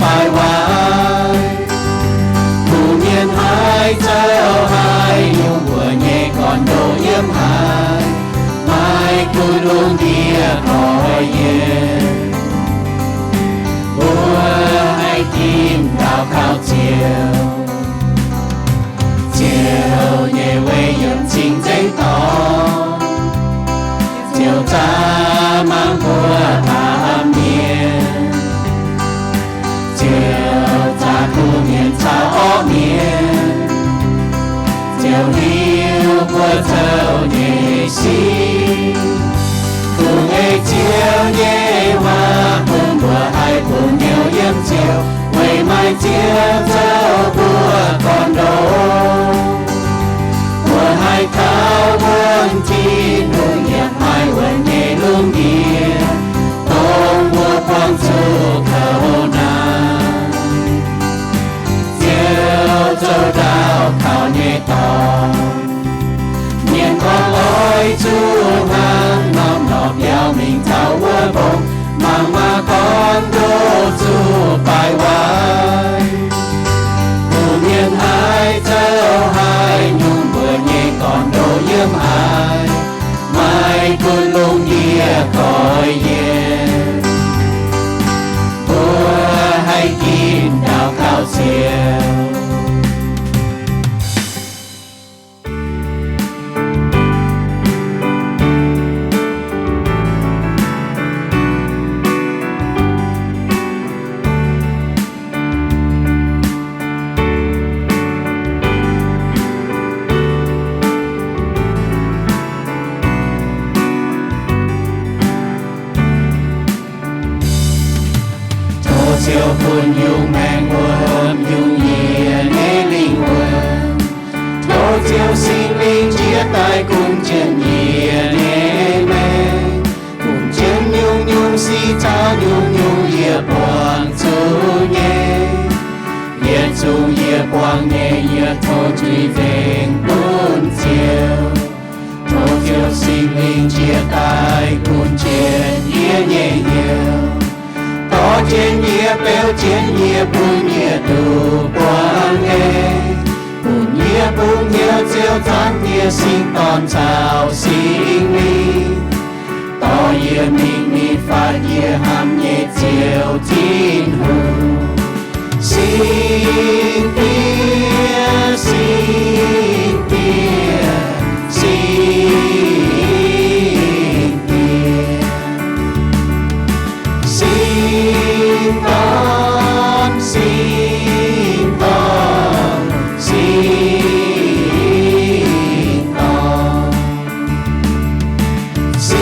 敗坏。不念海走海，用我也còn đồ yếm hải，mai cứ luôn địa khỏi yên。我爱听到靠chiều，chiều也为人情正當，就扎mang của tham niên，就扎苦年操惡年，就hiểu của thâu nhẹ心，苦愛chiều nhẹ hoa cùng của hai cùng nhiều yếm chiều，為mai chiều dấu của con đồ。我还靠问题路也还问也路也懂我帮助口难就走到靠你懂年光愛主行nomnom要明透我夢茫茫con đô主敗壞不念海走海nhung còn đồ yếm hải mai cứ luôn địa khỏi yên của hay kín đào cao siêu。chiều buồn dùng mang nguồn dùng nhẹ nghe linh hồn thô chiều sinh linh chia tay cùng chân nhẹ nghe mê cùng chân nhung nhung si cha nhung nhung ye quang chu nhẹ ye chu ye quang nhẹ ye thô truy vẹn buồn chiều thô chiều sinh linh chia tay cùng chân nhẹ nhẹ nhiều có trên nhia béo trên nhia bùn nhia tù quang nghe bùn nhia chiều tháng nhia sinh con chào sinh mi to nhia mình phát nhia ham nhẹ chiều thiên hùng xin tia xin tia xin xin con xin con xin con xin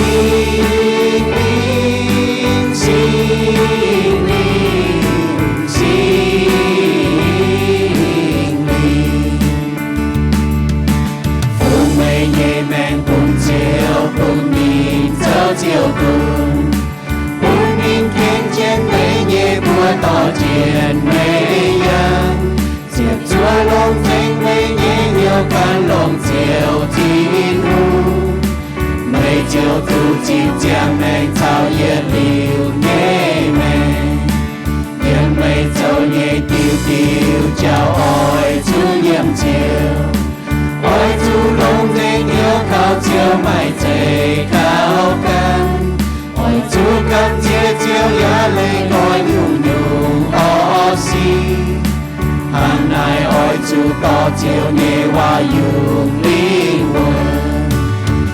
linh xin linh xin linh phun mây nhẹ mang cùng chiều cùng nhìn theo chiều cùng trên mê nhẹ của tỏ chuyện mê nhân diệp chúa lông thanh mê nhẹ nhiều can lông chiều thiên hu mây chiều thu chìm chàng mê thao nhiệt liều nhẹ mê yên mây châu nhẹ tiêu tiêu chào ôi chú nhiệm chiều ôi chú lông thanh nhiều khao chiều mày chạy khao can ôi chú cầm chia chiều ya lên ngồi nhung nhung o si hàng này ôi chú to chiều nhẹ hoa dùng linh hồn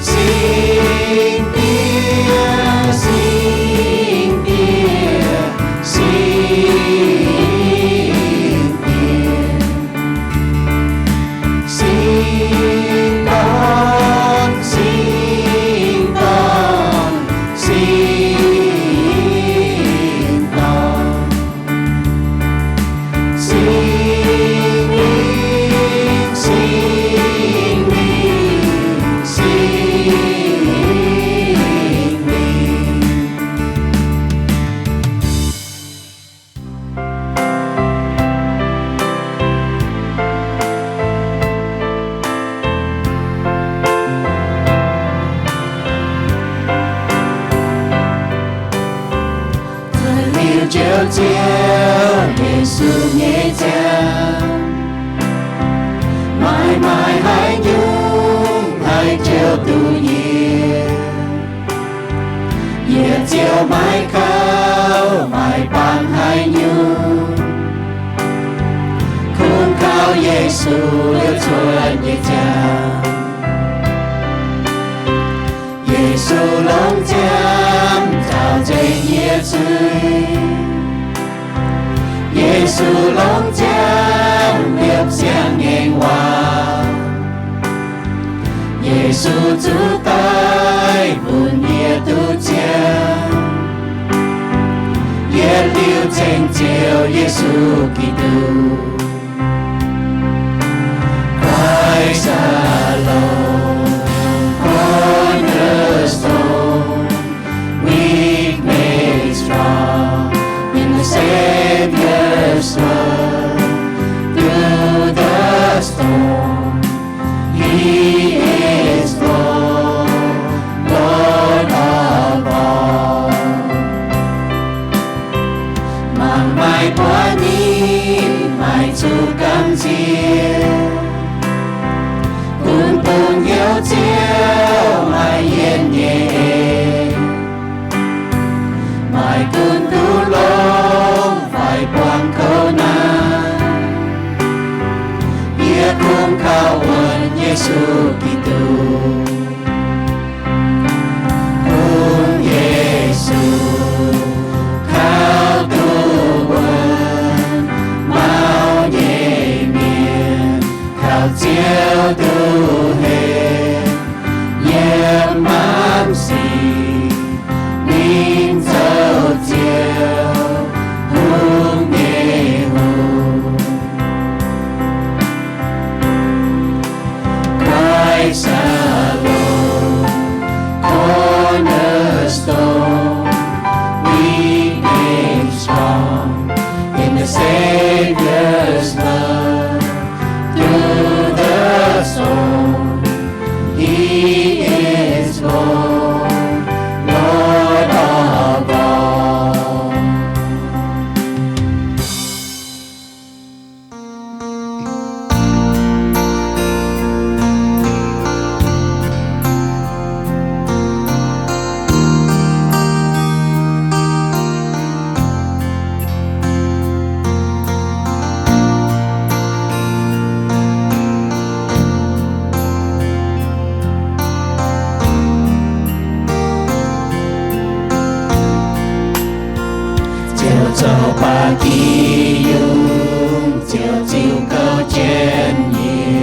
xin tia xin tia xin tia xin con xin con xin con xin linh xin linh 稣耶家，mãi mãi hãy nhung hãy chiều tu nhiên, ye chiều mãi cao mãi bằng hãy nhung, khôn cao Giêsu liêu chuột ye cha, Giêsu lòng chăm chào dây ye chơi, Giêsu lòng chăm liệp xiang nghe hoa, Giêsu chú tay buồn ye tu chăm, ye liêu trên chiều Giêsu Kitô, Christ alone, cornerstone, weak made strong in the Savior's love. Through the storm, He is Lord, Lord of all. Mang mai qua nín, mai chu cam chia, cuốn buồn hiếu chiếu, mai yên nhẹ, mai cuốn tu lông, phải quang khâu nan, ia khôn khao ơn Giêsu Kitô, khôn Giêsu khao tu ơn, mau nhẹ miền khao chiếu tu hề, nhiễm mám xì nín dấu chiều hương nghe hồn. Christ alone, cornerstone, we made strong in the Savior's love. Through the storm, He is Lord, Lord of all. Dẫu ba kỳ dung, chiều chiều câu trên nhẹ,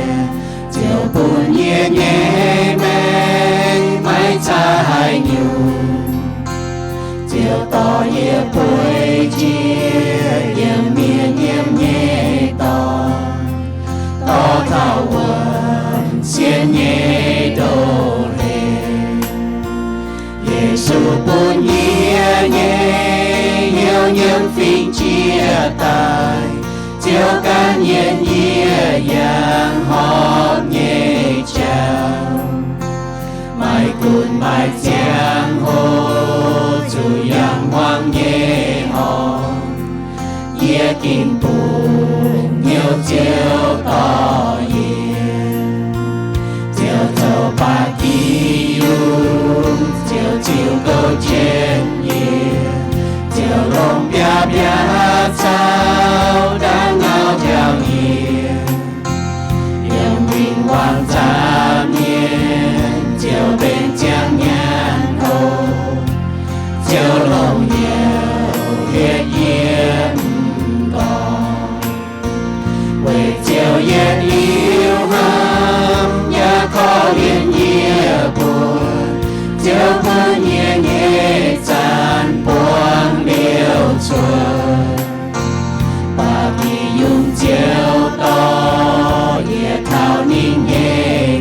chiều buồn nhẹ nhẹ men mãi xa hai nhung, chiều to nhẹ bồi chia, nhiễm miên nhiễm nhẹ to, to thảo quần xiên nhẹ đổ lên, Giêsu buồn nhẹ nhẹ nhiều những phiên chia tay, chiều ca nhiên nhẹ nhàng hót nhẹ chào, mai cùn mai giang hồ dù yang hoang nhẹ hòn, nhẹ kinh buồn nhiều chiều to yên, chiều thâu ba kỳ dung, chiều chiều câu trên nhẹ, chiều lòng bia bia sao đã ngao theo hiền, yên bình hoàng gia miên, chiều bên trang nhàn hồ, chiều lòng nhiều hiết yên đòn, quê chiều yên yêu hâm, nhà khó yên nhẹ buồn, chiều buồn nhẹ nhẹ chan buông liêu chuột, ba kỳ dung chiều to, ye thao nín nhẹ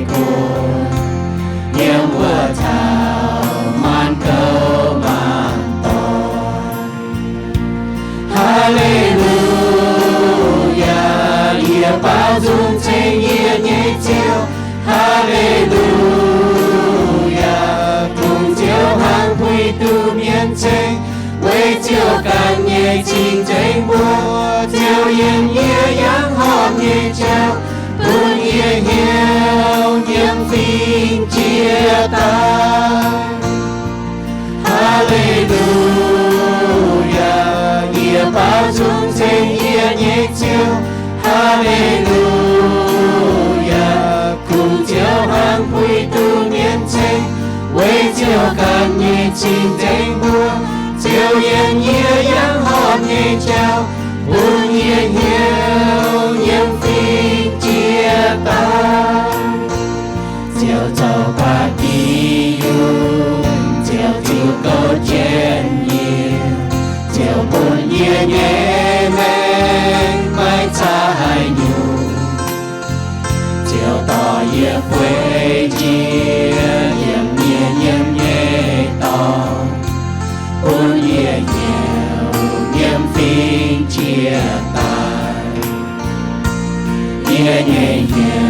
phiên chia tay. Hallelujah, nghĩa bao dung trên nghĩa nhẹ chiếu. Hallelujah, cùng chiếu hàng quý tu niên tranh, với chiếu càng nhẹ trình tranh buông, chiếu yên nghĩa yên hồn nhẹ trao, buông nghĩa nhiều nhiễm phiên chia tay. Chiếu cho bà đi yêu, chiếu chiếu câu chuyện nhiều, chiếu buồn nhẹ nhẹ men mai cha hai nhung, chiếu tỏ nhẹ quê chia nhiễm nhẹ tỏ, buồn nhẹ nhiều nhiễm phiên chia tay, nhẹ nhiều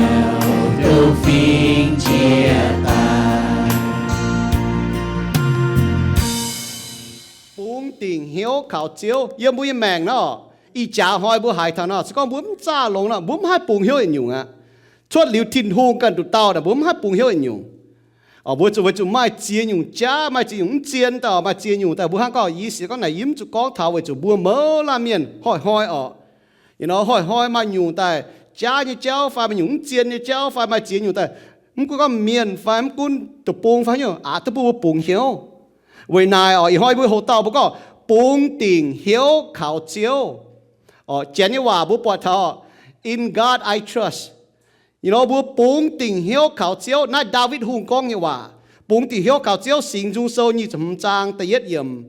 tu phiên chia tay. Bốn tình hiếu khảo chiếu yếm bùi mèng nó y trả hỏi bùi hải thằng nó sẽ có bùi trả lông nó bùi hai bùi hiếu nhung á chuột liu thìn hùngกันtụt tao là bùi hai bùi hiếu nhung bùi chủ mai chia nhung cha mai chia nhung chiên tao mai chia nhungแต่bùi hai có ý sĩ có này yếm chủ có thảo với chủ bùi mớ la miền hỏi hỏi mà nhung tại cha như cháu phải mà nhung chiên như cháu phải mà chia nhung tại cũng có miền phải cũng tụt bùn phải nhung tụt bùn hiếu vậy này ý hỏi bùi hồ tao bùi có bốn tình hiếu khảo chiếu chén như hòa bùi bọt thọ in God I trust bùi bốn tình hiếu khảo chiếu nãy David hùng con như hòa bốn tình hiếu khảo chiếu sinh dung sâu như chấm trang ta yết yểm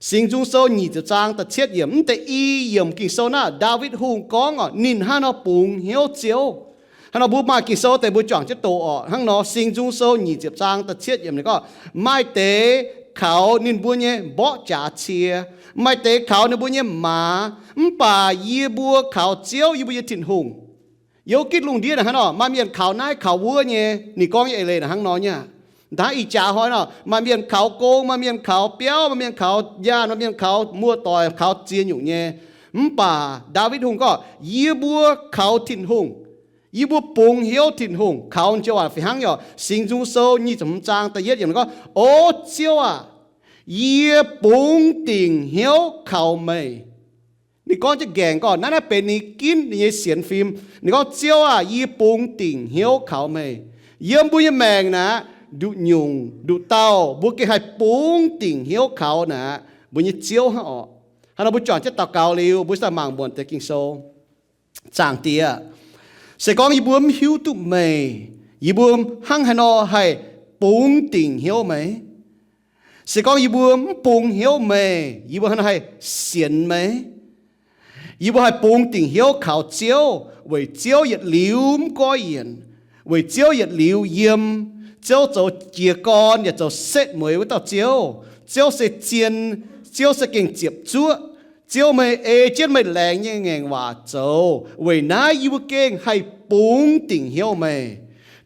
sinh dung sâu như chấm trang ta chết yểm ta y yểm kinh sâu na David hùng con nín hắn nó bốn hiếu chiếu hắn nó bùi mà kinh sâuแต่bùi chọn chết tổ hắn nó sinh dung sâu như chấm trang ta chết yểm này có mai tếเขานินบัวเนี่ยบ่จ่าเชียไม่เตะเขาในบัวเนี่ยหมาป่ายีบัวเขาเจียวยีบัวถิ่นหงโยกิดลุงเดียนะฮะเนาะมาเมียนเขานายเขาวัวเนี่ยนี่ก้องเอเลยนะฮังน้อยเนี่ยถ้าอีจ่าหอยเนาะมาเมียนเขาโกงมาเมียนเขาเปี้ยวมาเมียนเขาย่านมาเมียนเขามั่วต่อยเขาเจียนอยู่เนี่ยป่าดาวิดหงก็ยีบัวเขาถิ่นหงยีบัวปงเหี้ยวถิ่นหงเขาจะว่าฝีหังเหรอสิงจุงโซนี่จำจางแต่เย็ดอย่างนั้นก็โอ้เจียวอ่ะยีปงติ่งเหี้ยวเขาไม่นี่ก็จะแก่งก่อนนั่นเป็นนี่กินนี่เสียนฟิล์มนี่ก็เจียวอ่ะยีปงติ่งเหี้ยวเขาไม่เยี่ยมบุญแมงนะดูยุงดูเต้าบุกให้ปงติ่งเหี้ยวเขานะบุญเจียวฮะอ๋อฮันเราบุญจอดจะตะเกาเร็วบุญสมังบนแต่กินโซจางเตี้ยsẽ có y bướm hiếu tụ mày y bướm hăng hà nó hay bốn tình hiếu mày sẽ có y bướm bốn hiếu mày y bướm hay xiên mày y bướm hay bốn tình hiếu khảo chiếu với chiếu yết liu có yên với chiếu yết liu yếm chiếu cho chia con yết cho xét mới với tao chiếu sẽ chiên chiếu sẽ kinh chiếp chúa chiếu mày chết mày lẹng như ngàn hòa châu vì nãy yêu keng hay bốn tình hiếu mày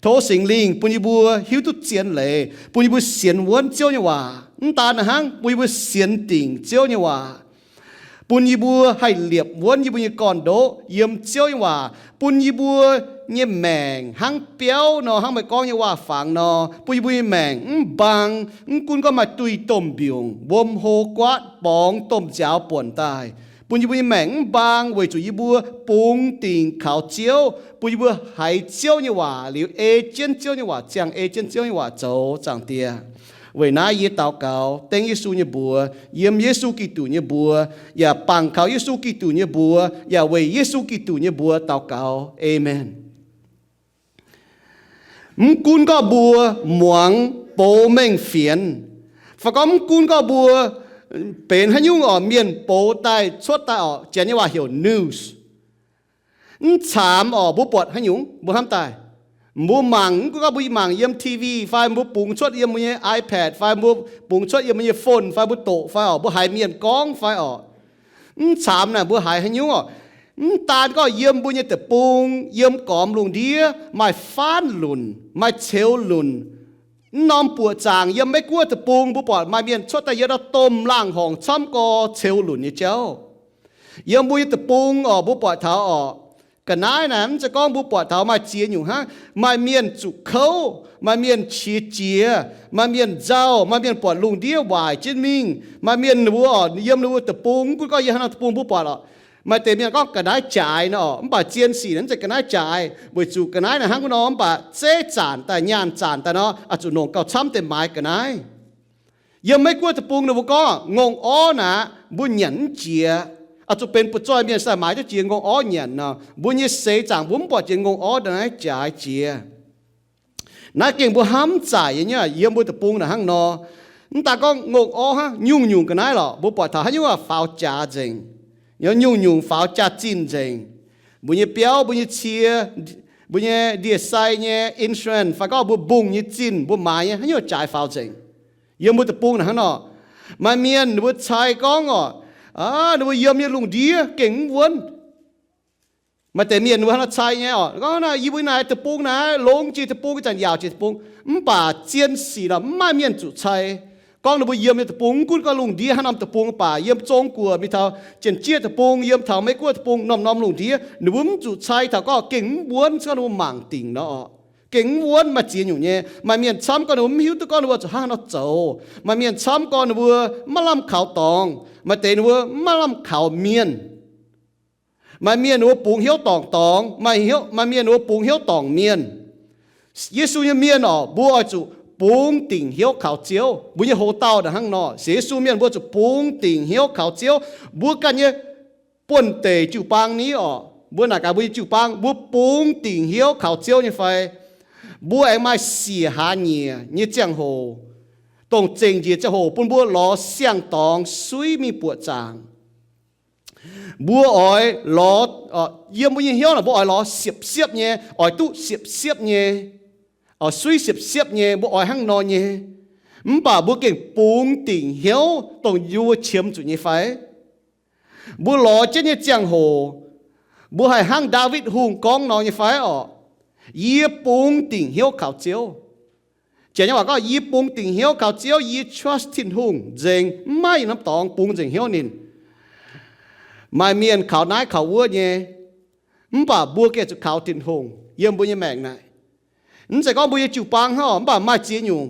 thố sinh linh bùn bùa hiếu tụt chiến lệ bùn bùa xiên vốn chiếu như hòa ta là hang bùn bùa xiên tình chiếu như hòa bùn bùa hay liệp vốn bùn còn đố yếm chiếu như hòa bùn bùa như mèng hang béo nó hang mày con như hòa phẳng nó bùn bùa mèng bằng cún có mà tùy tôm biếng bom hồ quát bóng tôm cháo buồn tai bùn bùa mèng bằng với chủ bùa bùng tình khảo chiếu bùn bùa hay chiếu như hòa liu chân chiếu như hòa chẳng chân chiếu như hòa châu chẳng tia vì nãy yết tao cáo tên Giêsu như bùa yếm Giêsu Kitô như bùa và bằng khảo Giêsu Kitô như bùa và vì Giêsu Kitô như bùa tao cáo amen cún có bùa muang bố mình phiền và có cún có bùaเป็นให้ยุ่งเมียนโปใต้ชดใต้เจนี่ว่าเหี่ยว news ถามบุปผดให้ยุ่งบุทำตายบุมังก็บุมังเยี่ยมทีวีไฟบุปุงชดเยี่ยมมีไอแพดไฟบุปุงชดเยี่ยมมีโฟนไฟบุโตไฟบุหายเมียนกองไฟถามน่ะบุหายให้ยุ่งตาก็เยี่ยมบุญแต่ปุงเยี่ยมกอมลุงเดียไม่ฟ้านหลุนไม่เชลหลุนน้อมปวดจางยังไม่กลัวจะปูงบุปผามาเมียนชดแต่ยาต้มล่างห้องช้ำก็เชลหลุนนี่เจ้ายังบุยจะปูงบุปผาเท้า cái nái này sẽ con bố bỏ thảo mà chia nhung ha mà miền chủ khâu mà miền chia mà miền rau mà miền bỏ lùng đĩa vải trên mình mà miền bố yếm bố tập bung cũng có gì hắn tập bung bố bỏ rồi màแต่miền có cái nái trái nó bà chiên xì nên sẽ cái nái trái bởi chủ cái nái này hắn của nó bà dễ chánแต่nhàn chánแต่nó chủ nông cao chămแต่ไม้cái nái yếmไม่กลัวtập bung nó bố có ngông ó nè bố nhẫn chiaจะเป็นปุจจอยเมียนสมัยจะเจียงงอ้อเนี่ยนะบุญยี่เสจางบุญปอดเจียงงอ้อเดินให้จ่ายเจียนักเก่งบุห้ำจ่ายอย่างเงี้ยเยี่ยมบุตรปุงนะฮังนอแต่ก็งงอ้อฮะยุ่งกันได้หรอบุปผาให้ยุ่งว่าฝ่าวจ่าจริงยุ่งฝ่าวจ่าจีนจริงบุญยี่เปียวบุญยี่เชียบุญยี่เดียไซเนี่ยอินชัวรันฝ่าก็บุบุงยี่จีนบุหมายให้ยุ่งจ่ายฝ่าวจริงเยี่ยมบุตรปุงนะฮังนอมาเมียนบุตรชายก็งอดูยามเนี่ยลุงดีเก่งวนมาแต่เมียนว่าเราใช้เนี่ยก็นะยี่บุญนายตะปูนะลงจีตะปูก็จะยาวจีตะปูป่าเจียนสีละไม่เมียนจุใช้ก็ดูยามเนี่ยตะปูกุนก็ลุงดีให้นำตะปูป่ายามจงกลัวมีเท่าเจียนเจียตะปูยามเท่าไม่กลัวตะปูน้อมลุงดีดูมันจุใช้เท่าก็เก่งวนก็ดูหมั่งติ่งเนาะเก่งวนมาเจียนอยู่เนี่ยมาเมียนช้ำก็ดูมิวตะก็ดูว่าจะห้างเราเจ้ามาเมียนช้ำก็ดูว่ามาลำขาวตองมาเตนว่ามาลำข่าวเมียนมาเมียนว่าปุงเหี้ยวตองมาเมียนว่าปุงเหี้ยวตองเมียนเยซูยังเมียนอ๋อบัวจุปุงติ่งเหี้ยวข่าวเจียวบุญยังโหเต้าแต่ห้างนอเยซูเมียนบัวจุปุงติ่งเหี้ยวข่าวเจียวบัวกันเนี่ยป่นเตจูปังนี้อ๋อบัวหนักกับบัวจูปังบัวปุงติ่งเหี้ยวข่าวเจียวเนี่ยไฟบัวไอ้ไม้เสียหาเนี่ยเจียงโหตรงเจงจีจะโหปุ่นบัวล้อเสียงตองซุยมีปวดจางบัวอ้อยล้อเยี่ยมบัวยิงเหี้ยวนะบัวอ้อยล้อเสียบเนี่ยอ้อยตู้เสียบเนี่ยซุยเสียบเนี่ยบัวอ้อยหั่งนอนเนี่ยป่าบัวเก่งปุงติ่งเหี้ยวตรงยูเฉียมจุดเนี่ยไฟบัวล้อเจเนี่ยเจียงโหบัวให้หั่งดาวิดหุงกองนอนเนี่ยไฟเยี่ยปุงติ่งเหี้ยวข่าวเจียวเจ้าว่าก็ยีปุงติ่งเหี้ยวเขาเจียวยี trust ทิ้งหงเจงไม่น้ำตองปุงเจงเหี้ยวนินไม่เมียนเขาน้ายเขาวัวเนี่ยป่าบัวเกจุเขาทิ้งหงเยี่ยมบุญยังแมงนายนั่นจะก็บุญจูปังห่อป่าไม่เจียยุง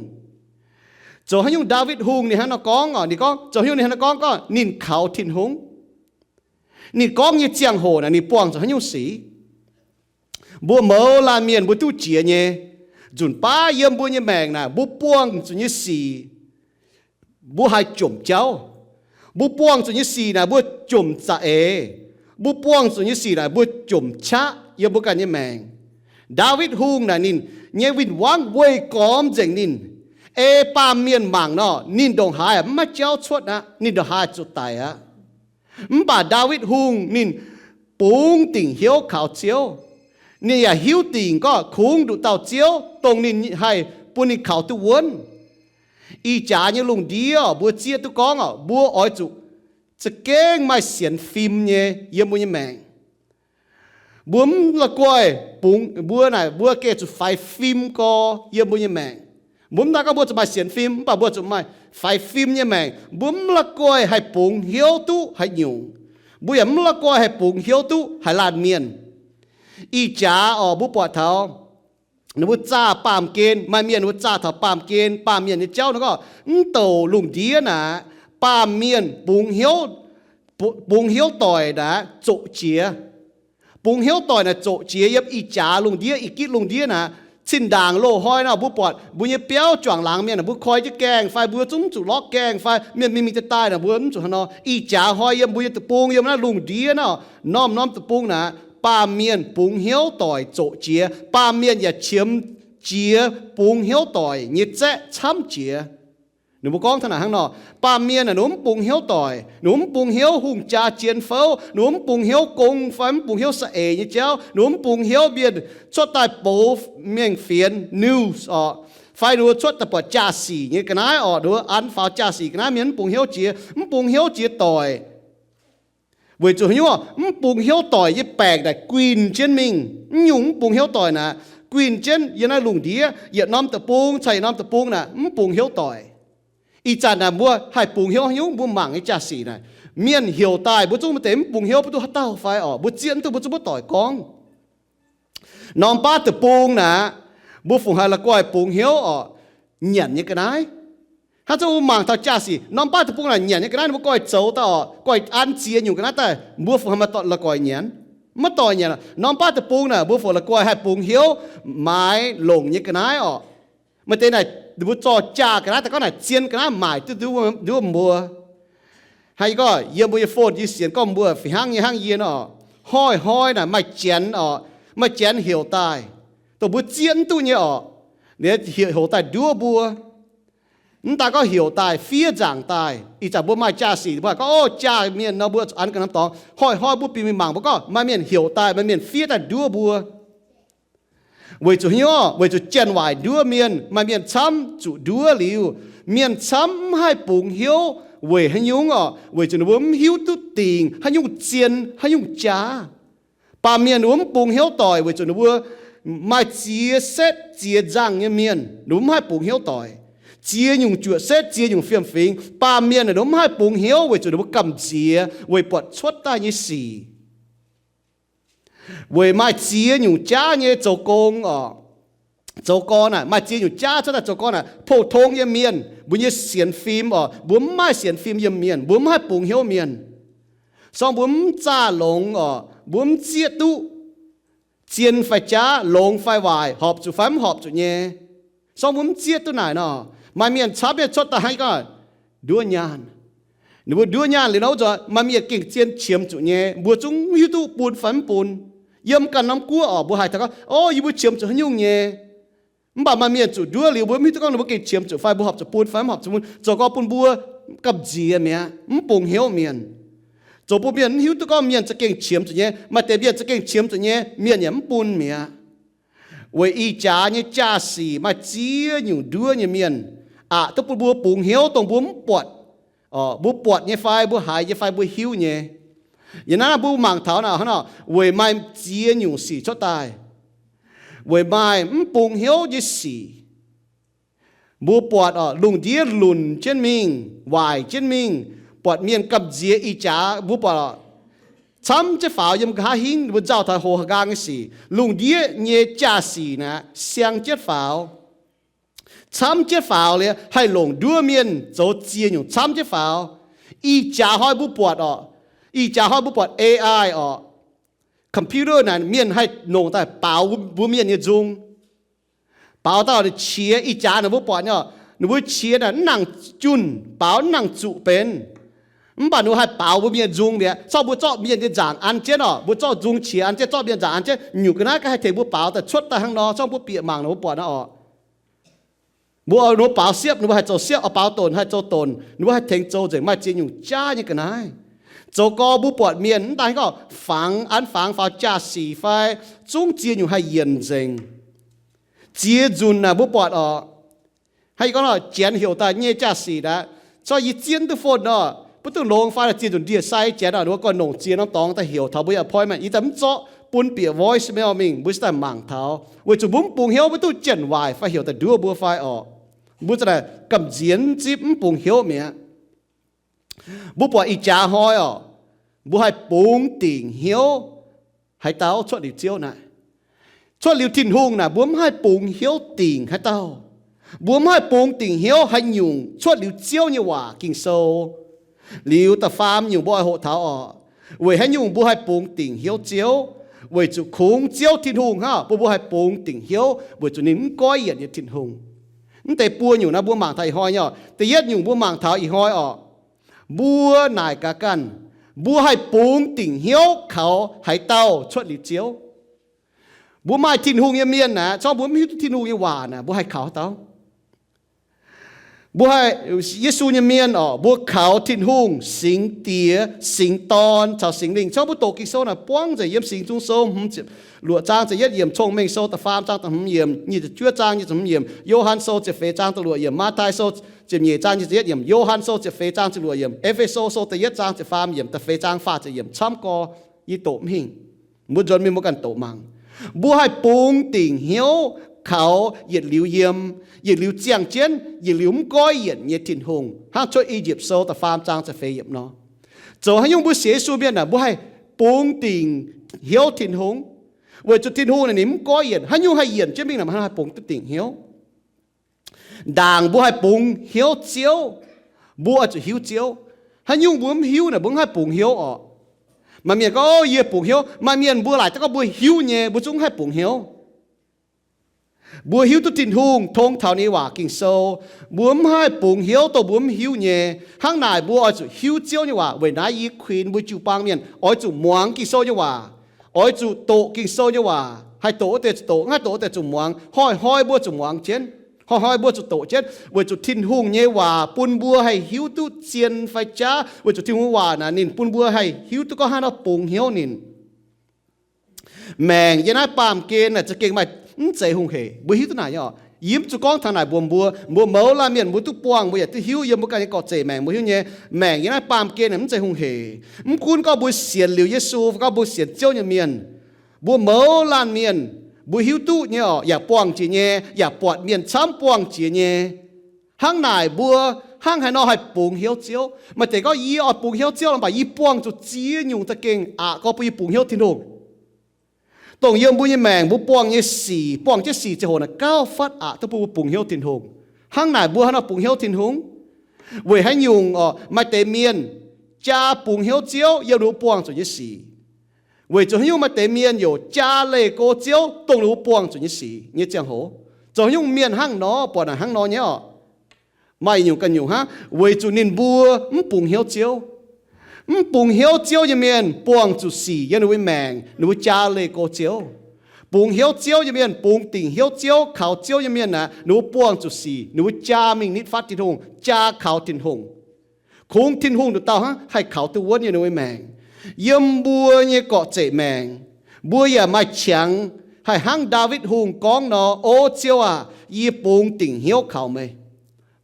โจให้ยุงดาวิดหงนี่ฮะนกองนี่ก็โจให้ยุงนี่ฮะนกองก็นินเขาทิ้งหงนี่กองยี่เจียงโหนะนี่ป้องโจให้ยุงสีบัวเมาลาเมียนบัวตู้เจียเนี่ยจุนป้าเยี่ยมบุญยังแมงนะบุป้วงจุนยี่สีบุให้จุ่มเจ้าบุป้วงจุนยี่สีนะบุจุ่มจะบุป้วงจุนยี่สีนะบุจุ่มชะเยี่ยมบุกันยังแมงดาวิดฮุงนะนินเนี่ยวินวังเวยกอมเจงนินปาเมียนมังเนาะนินดงหายมาเจ้าชดนะนินดงหายจุดตายป่าดาวิดฮุงนินปุงติ่งเหี้ยวขาวเจียวนี่อย่าหิวติ่งก็คุ้งดูเต่าเจียวตรงนี้ให้ปุ่นนี่เขาตัววนอีจ่าเนี่ยลุงเดียวบัวเจียตุกองบัวอ้อยจุจะเก่งไม่เสียนฟิล์มเนี่ยเยี่ยมบุญยังแมงบัวมละกวยปุงบัวไหนบัวเกจุไฟฟิล์มก็เยี่ยมบุญยังแมงบัวมตาก็บัวจะมาเสียนฟิล์มป่ะบัวจะไม่ไฟฟิล์มยังแมงบัวมละกวยให้ปุงเหี้ยวตู้ให้หยุ่งบัวยังละกวยให้ปุงเหี้ยวตู้ให้ลานเมียนอีจ๋าบุปผาเท้าหนูจ้าปามเกณฑ์มาเมียนหนูจ้าเท้าปามเกณฑ์ปามเมียนนี่เจ้าแล้วก็โตลุงเดียนะปามเมียนปุงเหี้ยวต่อยนะโจเจียปุงเหี้ยวต่อยนะโจเจียยับอีจ๋าลุงเดียอีกิดลุงเดียนะชิ้นด่างโลห้อยนะบุปผาบุญเปี้ยวจ่วงหลังเมียนนะบุคอยจะแกงไฟบัวจุ้มจุล็อกแกงไฟเมียนมีจะตายนะบัวจุฮะเนาะอีจ๋าห้อยยับบุญตะปุงยับนะลุงเดียเนาะน้อมตะปุงนะป้าเมียนปุงเหี้ยวต่อยโจเจียป้าเมียนอย่าเฉียมเจียปุงเหี้ยวต่อยยิ่งแจ๊ช้ำเจียหนูบอกกองถนัดข้างนอกป้าเมียนหนุ่มปุงเหี้ยวต่อยหนุ่มปุงเหี้ยวหุ่งจ่าเจียนเฝ้าหนุ่มปุงเหี้ยวกงฟันปุงเหี้ยวสะเอยี่เจ้าหนุ่มปุงเหี้ยวเบียนชดตายโป๊เมียงเฟียนนิวส์ไฟดูชดตะปอจ่าสีนี่กันนะดูอันฟ้าจ่าสีกันนะเมียนปุงเหี้ยวเจียปุงเหี้ยวเจียต่อยเวจูหิวปุงเหี้ยวต่อยยี่แปลกแต่กวินเจนมิงยุงปุงเหี้ยวต่อยนะกวินเจนยันน่าลุงเดียเหยียดน้ำตะปุงใส่น้ำตะปุงนะปุงเหี้ยวต่อยอีจานน่ะบัวให้ปุงเหี้ยวหิวบัวหมั่งไอ้จ่าสีนะเมียนเหี่ยวตายบัวจุ้มเต็มปุงเหี้ยวประตูฮัตเต้าไฟบัวเจียนตัวบัวจุ้มต่อยกอง nón ba từ bung nè bố phụng hay là coi bung hiếu ở nhận như cái này hắn cho mang thao cha gì nón ba từ bung là nhận như cái này bố coi cháu tao coi ăn chia nhiều cái này ta bố phụng hay mà tọt là coi nhận mất tỏi nhận nón ba từ bung nè bố phụng là coi hay bung hiếu mái lồng như cái này ở mà tên này bố cho cha cái này ta có này chiên cái này mài từ từ mua hay có giờ bố phone đi xiên có mua phải hang gì nó hoi nè mà chén hiểu tài tôi bố chiên tu nhỉ để hiểu tài đua bùa ta có hiểu tài phía giảng tài ý chả bố mai cha sĩ bố có cha miền nó bố ăn cái nắm tòng hoi bố bị mảng bố có mai miền hiểu tài mai miền phía tài đua bùa vậy chủ hiếu vậy chủ chén hoài đua miền mai miền chấm chủ đua liu miền chấm hai bùng hiếu vậy hay nhung vậy chủ nó bố hiếu tu tiền hay nhung chiên hay nhung cha bà miền uống bùng hiếu tỏi với chỗ nó vừa mai chia xét chia răng như miền đúng hai bùng hiếu tỏi chia nhung chuột xét chia nhung phiền phiền bà miền là đúng hai bùng hiếu với chỗ nó vừa cầm chia với bọt xuất ta như xì với mai chia nhung cha như châu con à mai chia nhung cha cho ta châu con à phổ thông như miền bữa như xiên phim bữa mai xiên phim như miền bữa hai bùng hiếu miền xong bữa cha lồng bướm chia tu chiên phải trả lồng phải vải họp chủ phám họp chủ nhẹ xong bướm chia tu này nọ mà miền chắp biệt cho ta hay coi đua nhàn nếu đua nhàn thì đâu rồi mà miền kinh chiên chiếm chủ nhẹ bữa chúng hiu tu bùn phám bùn yếm cả năm cua ở bữa hai thằng có bữa chiếm chủ nhung nhẹ mà miền chủ đua liều bữa hiu tu con bữa kinh chiếm chủ phải bữa họp chủ bùn phám họp chủ bùn cho có bùn bùa cặp gì mẹ bùng hiếu miền chỗ bố miền hiếu tôi có miềnจะเก่งเฉียมตัวเนี้ยมาแต่เบียจะเก่งเฉียมตัวเนี้ยmiềnเนี่ยมันปุ่นเมียvậy y cha như cha xì mà chia nhiều đứa như miền tôi bố bùng hiếu tông bố bố bọt như phai bố hại như phai bố hiếu nhé vậy nó là bố mảng tháo nào hả nào vậy mai chia nhiều xì cho tài vậy mai bùng hiếu như xì bố bọt lùng đĩa lùn trên mình vài trên mình bọt miền cầm dĩa y chả bố bọt chấm chế pháo yếm cá hình bố giáo thầy hồ gang cái gì lùng đĩa nhẹ cha gì nè xiang chết pháo chấm chết pháo liền hay lùng đua miền dấu chia nhung chấm chết pháo y chả hỏi bố bọt y chả hỏi bố bọt AI computer này miền hay nông tại bảo bố miền như dung bảo tao để chia y chả nó bố bọt nhở nó bố chia là năng chun bảo năng trụ bên bà nó hay bảo bố miền dung vậy sau bố cho miền cái giảng ăn chết bố cho dung chia ăn chết cho miền giảng ăn chết nhiều cái này cái hay thấy bố bảoแต่出tại hàng nó trong bố bịa mảng nó bố bỏ nó bố nó bảo xếp nó hay cho xếp bảo tồn hay cho tồn nó hay thành cho rồi mà chỉ dùng cha như cái này cho có bố bỏ miền tại có phẳng pháo cha xì phai trung chỉ dùng hay yên dình chia dùn là bố bỏ hay có nó chén hiểu ta như cha xì đã cho ý chiến từ phone đó不都龙发的这种第三节的，如果农接那当的晓头不要 appointment，伊怎做本别 voice mail 名，不是在盲头，为就本本晓不都真坏，发晓得多不发哦，不是来咁简直本晓名，不把一家开哦，不系本定晓，系到出嚟招呐，出了天空呐，不系本晓定系到，不系本定晓系用出了招你话经受。liu ta farm nhiều bôi hộ tháo vì hay nhiều bôi hay bùng tỉnh hiếu chiếu vì chủ khung chiếu thiên hùng ha bôi hay bùng tỉnh hiếu vì chủ nín coi hiện như thiên hùngแต่ปัวอยู่นะบัวหมางไทยหอยเนาะแต่ยัดอยู่บัวหมางเท้าอีหอยบัวนายกะกันบัวให้ปุงติ่งเหี้ยวเขาให้เต้าชดหลีเจียวบัวไม้ทินหุงเมียนนะชอบบัวไม่ทินหุงยี่หวานนะบัวให้เขาเต้าบัวให้เยซูเมียนบัวเขาทินหุงสิงเตียสิงตอนชาวสิงลิงชอบบัวโตกิโซนะป้องจะเยี่ยมสิงจุงโซหลวงจ้างจะยัดเยี่ยมชงเมงโซตะฟามจ้างตะหำเยี่ยมนี่จะชั่วจ้างนี่จะหำเยี่ยมโยฮันโซจะเฟจ้างตะหลวงเยี่ยมมาไทโซจะเยี่ยจ้างจะยัดเยี่ยมโยฮันโซจะเฟจ้างจะหลวงเยี่ยมเอเฟโซโซจะยัดจ้างจะฟามเยี่ยมแต่เฟจ้างฟ้าจะเยี่ยมช้ำกอยี่โตมหิงมุดจนมีมุกันโตมังบัวให้ปุงติ่งเหี้ยวเขาเหยียดหลิวเยี่ยมเหยียดหลิวเจียงเจียนเหยียดหลิวมก้อยเหยียดเหยียดถิ่นหงห้างช่วยอียิปต์โซตะฟามจ้างจะเฟเยี่ยมเนาะโจให้ยุ่งบัวเสียสูเบียนน่ะบัวให้ปุงติ่งเหี้ยวถิ่นหง为主天空呢你唔改言，还用系言，证明啦，还蹦得定晓。đàng bố hai bùng hiếu chiếu bố cho hiếu chiếu hay nhung bố hiếu này bố hai bùng hiếu ở mà miền có ye bùng hiếu mà miền bố lại có bố hiếu nhẹ bố chúng hai bùng hiếu bố hiếu tu tin hùng thông thảo này hòa kinh sâu bố hai bùng hiếu tổ bố hiếu nhẹ hàng này bố cho hiếu chiếu như hòa về nãy y khuyên bố chịu bang miền ở chủ muang kinh sâu như hòa ở chủ tổ kinh sâu như hòa hai tổ hai tổ chủ muang hoi bố chủ muang trên hỏi bữa chuột tổ chết, bữa chuột thiên hùng nhé hòa pun bùa hay hiếu tu chiên phải cha, bữa chuột thiên hùng hòa nè nín pun bùa hay hiếu tu có hai nó bùng hiếu nín, mèngยันไอ้ปามเกณฑ์น่ะจะเก่งไหมใจหงเหบหิวตัวไหนอ่ะยิ้มจุกองทางไหนบัวเมาละเมียนบัวตุปวงบัวอยากที่หิวยิ้มบัวกันก็ใจแมงบัวหิวเนี่ยแมงยันไอ้ปามเกณฑ์น่ะมันใจหงเหคุณก็บัวเสียนเหลียวเยซูก็บัวเสียนเจ้าเนี่ยเมียนบัวเมาลานเมียนบัวหิวตู้เนี่ยอยากปวงจีเนี่ยอยากปวดเมียนช้ำปวงจีเนี่ยห้างไหนบัวห้างให้นอให้ปวงหิวเจียวมาแต่ก็ยี่อดปวงหิวเจียวลงไปยี่ปวงจุดจี้ยุงตะเก่งก็ไปปวงหิวทิ้งลงตรงเยี่ยมบุญยี่แมงบุปวงยี่สี่ปวงยี่สี่จะโหนะ9 phátตัวบุปวงเหี้ยวทินหงห้างไหนบัวห้างปวงเหี้ยวทินหงเว้ให้ยุงมาเตเมียนจ้าปวงเหี้ยวเจียวยังรู้ปวงจุดยี่สี่เว้จะให้ยุงมาเตเมียนอยู่จ้าเล่โกเจียวตรงรู้ปวงจุดยี่สี่เนี่ยจังโหจะให้ยุงเมียนห้างนอปวดห้างนอเนี่ยไม่อยู่กันอยู่ฮะเว้จุนินบัวปวงเหี้ยวเจียวปงเหี้ยวเจียวยังมีนปวงจุสียังนุ่ยแมงนุ่ยจ้าเลยโกเจียวปงเหี้ยวเจียวยังมีนปงติ่งเหี้ยวเจียวเขาเจียวยังมีนนะนุ่ยปวงจุสีนุ่ยจ้ามิงนิดฟัดทินหงจ้าเขาทินหงคงทินหงดูเต่าฮะให้เขาตัววนยังนุ่ยแมงยมบัวยังเกาะเจแมงบัวอย่ามาเฉียงให้หังดาวิดหงกองนอโอเจียวยี่ปงติ่งเหี้ยวเขาไหม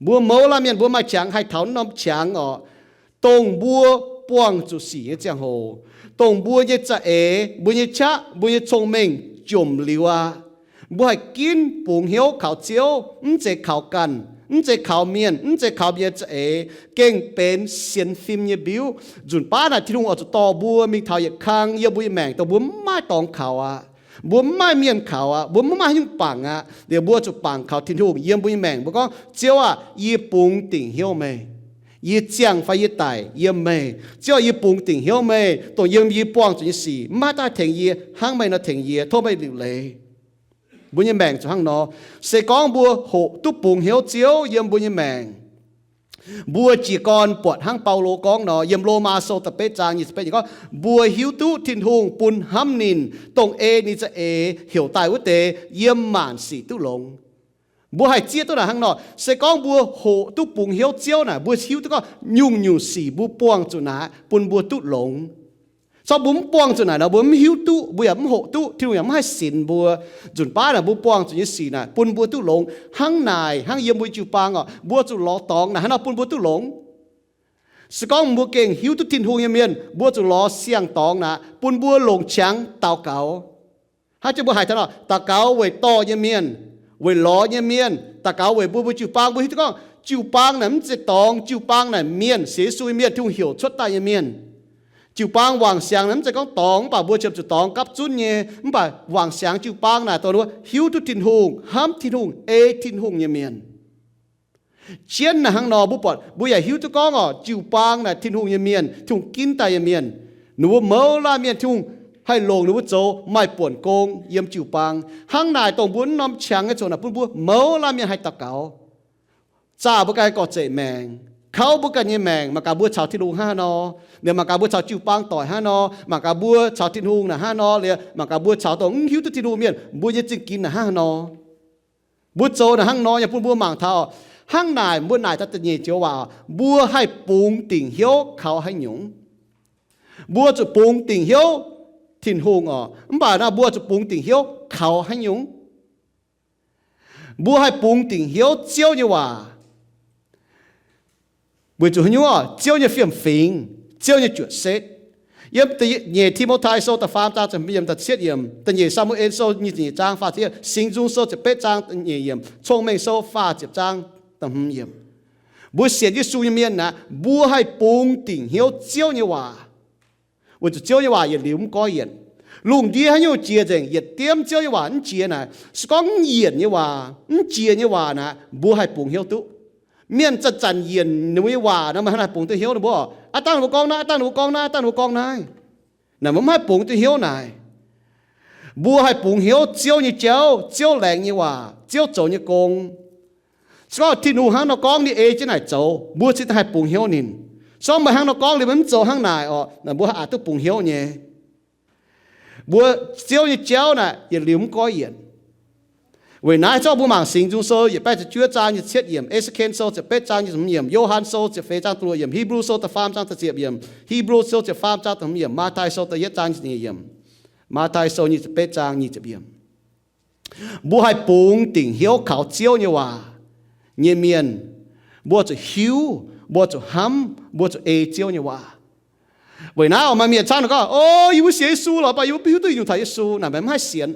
บัวเมาละมีนบัวมาเฉียงให้เขาน้ำเฉียงตรงบัวปวงจุสีเจ้าโหตรงบัวยี่จะบัวยี่ชะบัวยี่ชงเมงจุ่มลิวบัวให้กินปุ่งเหี้ยวข้าวเจียวจะข้าวกันจะข้าวเมียนจะข้าวเบียจะเก่งเป็นเสียนฟิล์มยี่บิวจุนป้าน่ะที่ลุงเอาจะต่อบัวมีเท้าเหยียดคางยี่บัวแมงแต่บัวไม่ตองข้าวบัวไม่เมียนข้าวบัวไม่ยุ่งปังเดี๋ยวบัวจะปังข้าวทิ้งทุ่งเยี่ยมบัวแมงบัวก็เจียวยี่ปุ่งติ่งเหี้ยวเมยี่เจียงไฟยี่ไตเยี่ยมเมย์เจ้ายี่ปุ่งติ่งเหี้ยวเมย์ตัวเยี่ยมยี่ปวงจุดยี่สี่มาได้ถึงยี่ห้างไม่น่าถึงยี่ทั่วไม่หลิวเลยบุญยี่แมงจุดห้างนอเสกองบัวหกตุ๊ปุ่งเหี้ยวเจียวเยี่ยมบุญยี่แมงบัวจีกรปวดห้างเปาโลกองนอเยี่ยมโลมาโซตะเปจางยี่สิบเอ็ดก็บัวหิวตู้ทินหงปุ่นห้ำนินตรงนี่จะเหี่ยวตายวุเตเยี่ยมหมานสีตู้ลงบัวให้เจี๊ยตัวไหนห้างนอเสกองบัวโหตุปุ่งเหี้ยวเจียวน่ะบัวหิวตัวก็ยุ่งสีบัวปวงจุนะปุ่นบัวตุหลงชอบบุ้มปวงจุนะนะบัวไม่หิวตุบัวอย่าไม่โหตุที่เราอย่าไม่ให้สินบัวจุนป้าน่ะบัวปวงจุนี่สีน่ะปุ่นบัวตุหลงห้างนายห้างเยี่ยมบัวจิวปางบัวจุล้อตองน่ะห้างนอปุ่นบัวตุหลงสกองบัวเก่งหิวตุทินหงเมียนบัวจุล้อเสียงตองน่ะปุ่นบัวหลงช้างเต่าเก๋าถ้าจะบัวหายท่านเต่าเก๋าไว้ต่อเมียนเวล้อเนี่ยเมียนตะเกาเวบัวจิวปางบัวที่ก็จิวปางน่ะมันจะตองจิวปางน่ะเมียนเสียซุยเมียนทุ่งเหี่ยวชดตายเมียนจิวปางวางเสียงนั้นจะก็ตองป่าบัวเจ็บจะตองกับจุนเนี่ยมันป่าวางเสียงจิวปางน่ะตัวนู้หิวทุทินหงห้ามทินหงทินหงเนี่ยเมียนเชียนน่ะหังนอบุปผบัวใหญ่หิวทุกองจิวปางน่ะทินหงเนี่ยเมียนทุ่งกินตายเมียนหนูเมาลาเมียนทุ่งให้ลงหรือว่าโจไม่ป่วนโกงเยี่ยมจิวปังห้างนายตรงบุญน้ำเชียงไอ้โจน่ะปุ่นบัวเมาลามีให้ตะเกาจ้าบุกไก่กอดเจแมงเขาบุกไก่เนี่ยแมงมากาบัวชาวที่ลุง5 นอเดี๋ยวมากาบัวชาวจิวปังต่อย5 นอมากาบัวชาวที่ลุงน่ะ5 นอเลยมากาบัวชาวตรงหิวที่ลุงเมียนบัวยังจึงกินน่ะ5 นอบัวโจน่ะห้างนออย่าปุ่นบัวหมางเท้าห้างนายบัวนายตัดเยี่ยเจียวว่าบัวให้ปุงติ่งเหี้ยวเขาให้หยงบัวจะปุงติ่งเหี้ยวทินหงบ่าน่ะบัวจะปุงติ่งเหี้ยวเขาให้ยุงบัวให้ปุงติ่งเหี้ยวเจียวเนี่ยว่าบัวจะให้ยุงเจียวเนี่ยเฟียมฟิงเจียวเนี่ยจุดเซตเยี่ยมแต่เนี่ยที่มอไทยโซตะฟาร์มตาจะเยี่ยมแต่เสียเยี่ยมแต่เนี่ยซามูเอลโซนี่เนี่ยจางฟ้าเทียสิงจุงโซจะเป็ดจางเนี่ยเยี่ยมชงเมงโซฟ้าจะจางตำเยี่ยมบัวเสียที่สูงเมียนนะบัวให้ปุงติ่งเหี้ยวเจียวเนี่ยว่า我就教你话也留唔改人， lùng đi hay nhiều chia rằng nhiệt tiêm chơi như hòa chia này có nhiệt như hòa chia như hòa nè bùa hay bùng hiếu tụ miền chặt chặt nhiệt như hòa nó mà hay bùng tôi hiếu được bùa tăng một con này tăng một con này tăng một con này nè mới hay bùng tôi hiếu này bùa hay bùng hiếu chiếu như chiếu lạnh như hòa chiếu trâu như con có thiên hùng hàng nó con đi ê chứ này trâu bùa chỉ hay bùng hiếu nín sau mà hàng nó con thì vẫn trâu hàng này nè bùa hay tôi bùng hiếu nhé bùa chiếu như chiếu này也liếm có yên vì nãy cho bùa mảng sinh dung sơ也被这绝章như chết yểm Ezekiel sơจะ被章như什么yểm Yohan sơจะ非章ตัวyểm Hebrew sơจะfarm章จะเจ็บyểm Hebrew sơจะfarm章จะyểmมาไทยสจะยัด章như yểmมาไทยสnhưจะ被章nhưจะyểm bùa hay bùng tỉnh hiếu khảo chiếu như hòa như miền bùaจะhiếu bùaจะhâm bùaจะê chiếu như hòa vì nào mà miền trang nó có yêu写书了吧yêu biểu tôi dùng thấy书那ไม่เสียน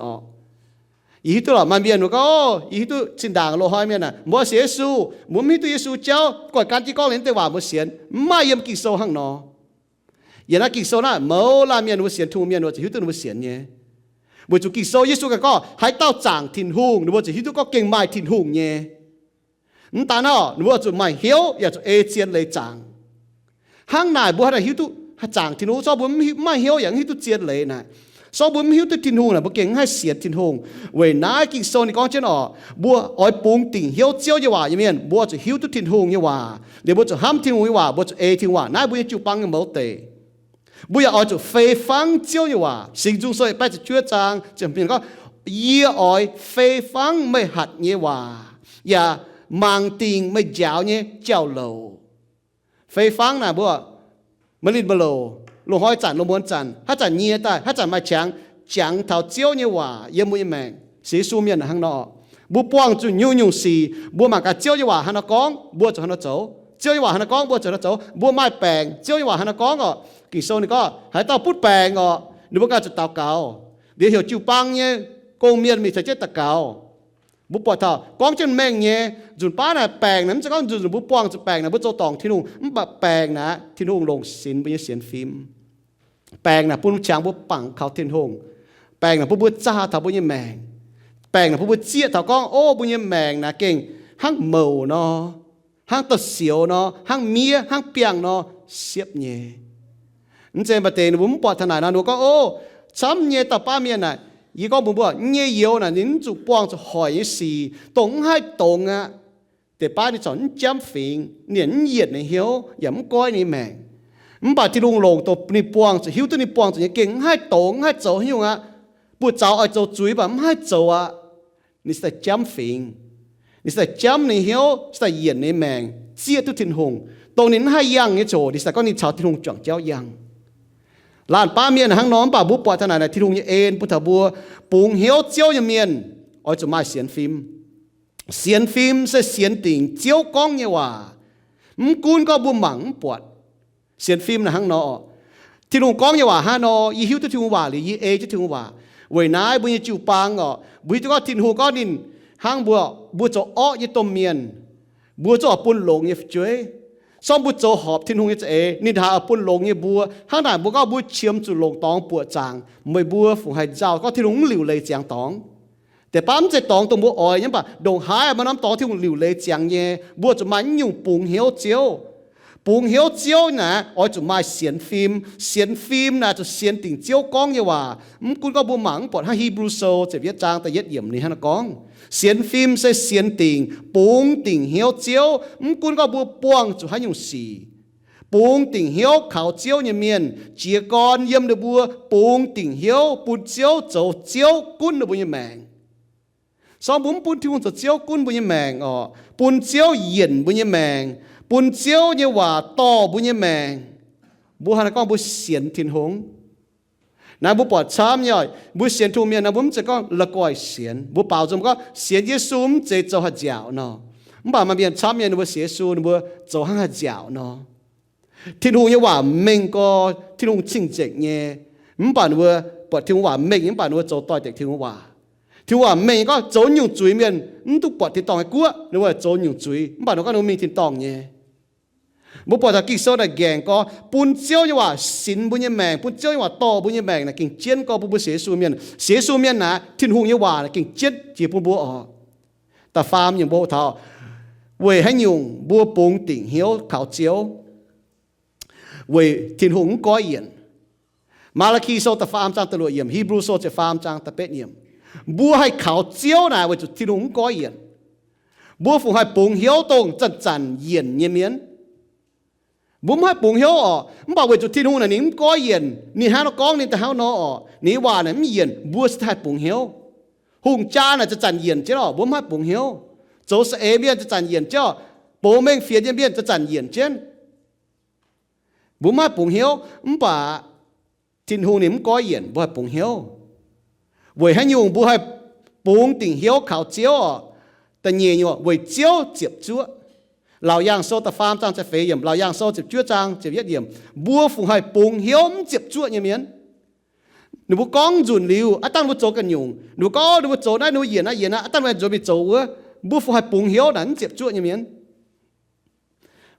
อีตัวละมันเบียนnó cóอีตัวชินด่างโลหะเมียนน่ะมัวเสียสูมัวมีตัวเยซูเจ้ากว่าการที่ก้องเล่นแต่ว่ามัวเสียนไม่ยำกิโซหังนออย่างนั้นกิโซน่ะมัวลาเมียนมัวเสียนทุ่งเมียนมัวจะหิวตัวมัวเสียนเนี่ยมัวจุกิโซเยซูก็ให้เต้าจางทิ้งหุงมัวจะหิวตัวก็เก่งไม่ทิ้งหุงเนี่ยนั่นตาเนาะมัวจะไม่เหี่ยวอยากจะเอเจียนเลยจางห้างนายบัวให้หิวตัวจางทิ้งหุงชอบบัวไม่เหี่ยวอย่างหิวตัวเจียนเลยนะสอบบัวหิวตัวทิ้งหุงน่ะบัวเก่งให้เสียทิ้งหุงเว้ยนายกิโซนี่ก้อนเจ้าเนาะบัวอ้อยปุงติ่งเหี่ยวเจียวยี่ว่าอย่างเมียนบัวจะหิวตัวทิ้งหุงยี่ว่าเดี๋ยวบัวจะห้ามทิ้งหุงยี่ว่าบัวจะเอทิ้งว่านายบัวจะจูปังยังไม่เตะบัวอยากอ้อยจะเฟยฟังเจียวยี่ว่าสิ่งจุงสวยไปจะช่วยจางจะเปลี่ยนก็ยี่อ้อยเฟยฟังไม่หัดยี่ว่าอย่ามังติงไม่เจ้าเนี่ยเจ้าโลเฟยฟังน่ะบัวมันลิดบโลลงห้อยจันลงบนจันถ้าจันเงียได้ถ้าจันมาจังเท่าเจียวเนี่ยว่าเยี่ยมมุ้ยแมงสีสูเมียนข้างนอกบัวป้องจุนยุ่งสีบัวมากะเจียวเนี่ยว่าฮันกองบัวจะฮันโจเจียวเนี่ยว่าฮันกองบัวจะฮันโจบัวไม้แปลงเจียวเนี่ยว่าฮันกองก็กี่โซนี่ก็ให้เต่าพุดแปลงก็หรือว่าก็จะเต่าเก่าเดี๋ยวเหี่ยวจิวปังเนี่ยกงเมียนมีใส่เจ็ดตะเก่าบุปผาท่ากองจนแมงเนี่ยจุนป้าน่ะแปลงนั้นจะก็จุนบุปป้องจะแปลงนะบุโจตองที่นุ่งมันแบบแปลงนะที่นุ่งลงสินเป็นเสียนฟิล์มแปลงนะปุ่นช้างบุปปังเขาที่นุ่งแปลงนะบุจ้าท่าบุญยแมงแปลงนะบุเจี๊ยท่ากองโอ้บุญยแมงนะเก่งห้างเมาเนาะห้างตะเสียวเนาะห้างเมียห้างเปียงเนาะเสียบเนี่ยนั่นเจนประเทศบุ้มปอดถนัดนะหนูก็โอ้ช้ำเนี่ยต่อป้าเมียน่ะยี่ก็บุ้มบอกเนี่ยเยียวน่ะนิ้นจุกป้องจะหอยสีตรงให้ตรงอ่ะแต่ป้านี่สอนจำฟิงเนี่ยเหยียดในเหี้ยวอย่ามันก้อยในแมงมันบาดที่ลุงลงตัวนี่ป้องจะหิวตัวนี่ป้องจะเก่งให้ตรงให้โจหิวอ่ะปูเจ้าไอ้โจจุยแบบไม่ให้โจอ่ะนี่ใส่จำฟิงนี่ใส่จำในเหี้ยวใส่เหยียดในแมงเจี๊ยตุทินหงตรงนี้ให้ยังเนี่ยโจนี่ใส่ก็นี่ชาวทินหงจ่องเจ้ายังลานป้าเมียนหังน้องป่าบุปผาถนัดนะที่ลุงเอ็นพุทธบัวปุงเหี้ยวเจียวยังเมียนอ้อยจะมาเสียนฟิล์มเสียนฟิล์มใส่เสียนติ่งเจียวก้องเนี่ยว่ากูนก็บุหมังปวดเสียนฟิล์มนะหังนอที่ลุงก้องเนี่ยว่าฮานอยีหิวตัวที่ลุงว่าหรือยีเอที่ลุงว่าเวยนายบุญจิวปังอ่ะบุญตัวก็ทิ้งหูก็ดินหังบัวจะอ้อยี่ต้มเมียนบัวจะปุ่นหลงยี่ช่วยซ้อมบัวจะหอบทิ้งหูยี่เอนิดหาปุ่นหลงยี่บัวข้างหน้าบัวก็บัวเชื่อมจุลงตองปวดจางไม่บัวฝูงให้เจ้าก็ที่ลุงหลิวเลยเจียงตองแต่ป้ามจะตองตรงบัวอ้อยยังป่ะดงหายมันน้ำตองที่ลุงหลิวเลยเจียงเย่บัวจะมันยุ่งปุงเหี้ยวเจียวปุงเหี้ยวเจียวนะอ้อยจะมาเสียนฟิล์มนะจะเสียนติ่งเจียวก้องยี่ว่ากูก็บัวหมังปวดให้ฮีบรูโซจะเวียจางแต่เย็ดเยี่ยมนี่ฮะนะก้องเสียนฟิล์มใส่เสียนติ่งปุงติ่งเหี้ยวเจียวกูก็บัวป้วงจะให้ยุ่งสีปุงติ่งเหี้ยวเขาเจียวเนี่ยเมียนเจียกอนเยี่ยมเดบัวปุงติ่งเหี้ยวปุนเจียวโจเจียวกุ้นเดบัวเนี่ยแมงสองบุ้มปุนที่หุ่นจะเจียวกุ้นบุญยแมงปุนเจียวเย็นบุญยแมงปุนเจียวเนี่ยว่าต่อบุญยแมงบุหันก็บุเสียนทิ้งหงนะบุปอดช้ำย่อยบุเสียนทุ่มเมียนะบุ้มจะก็ละก้อยเสียนบุเป่าจมก็เสียนเยซูมเจโจหัดเจ้าเนาะบุบ่ามาเบียนช้ำเมียนะบุเสียซูนะบุโจหัดเจ้าเนาะทิ้งหงเนี่ยว่าเมงก็ทิ้งหงชิงเจกเนี่ยบุบ่านะบุปอดทิ้งว่าเมงยังบ่านะบุโจต่อยเด็กทิ้งว่าที่ว่าเมย์ก็โจนยุ่งจุยเมียนตุกปอดที่ตองให้กัวหรือว่าโจนยุ่งจุยบ้านเราก็นุ่มมีที่ตองเนี่ย bố bỏ ta kinh số là gàng có bún chiếu nhưว่าxin bún như mèng bún chiếu nhưว่าto bún như mèng là kinh chiến có bún xế su miên nà thiên hùng nhưว่าlà kinh chiến chỉ bún búa ở ta farm như bố thọ về hay nhung búa bún tỉnh hiếu khảo chiếu về thiên hùng có yên Malachi số ta farm trang ta lụa yểm Hebrew số ta farm trang ta bết yểm búa hay khảo chiếu nà về thiên hùng có yên búa phụ hay bún hiếu tông chân chân yên như miến bố mới bùng hiếu ở bảo vệ chủ thiên hùng là nín có yên nín hai nó có nín ta hao nó ở nín hòa là nín yên bố sẽ thay bùng hiếu hùng cha làจะจันyên chứ đó bố mới bùng hiếu chỗ sẽ ế biênจะจันyên chứ bố mình phía trên biênจะจันyên chứ bố mới bùng hiếu bảo thiên hùng nín có yên bố bùng hiếu với hai nhung bố hai bùng tình hiếu khảo chiếu ở ta nhẹ nhọ với chiếu tiếp chúa lão yang số ta farm trang sẽ phê yểm lão yang số chụp chúa trang chụp viết yểm bùa phù hai bùng hiếu chụp chúa như miến nếu bùa con dùn liu à tăng bùa chỗ cần nhung nếu có bùa chỗ này nếu yên à tăng bùa chỗ bị chỗ á bùa phù hai bùng hiếu đánh chụp chúa như miến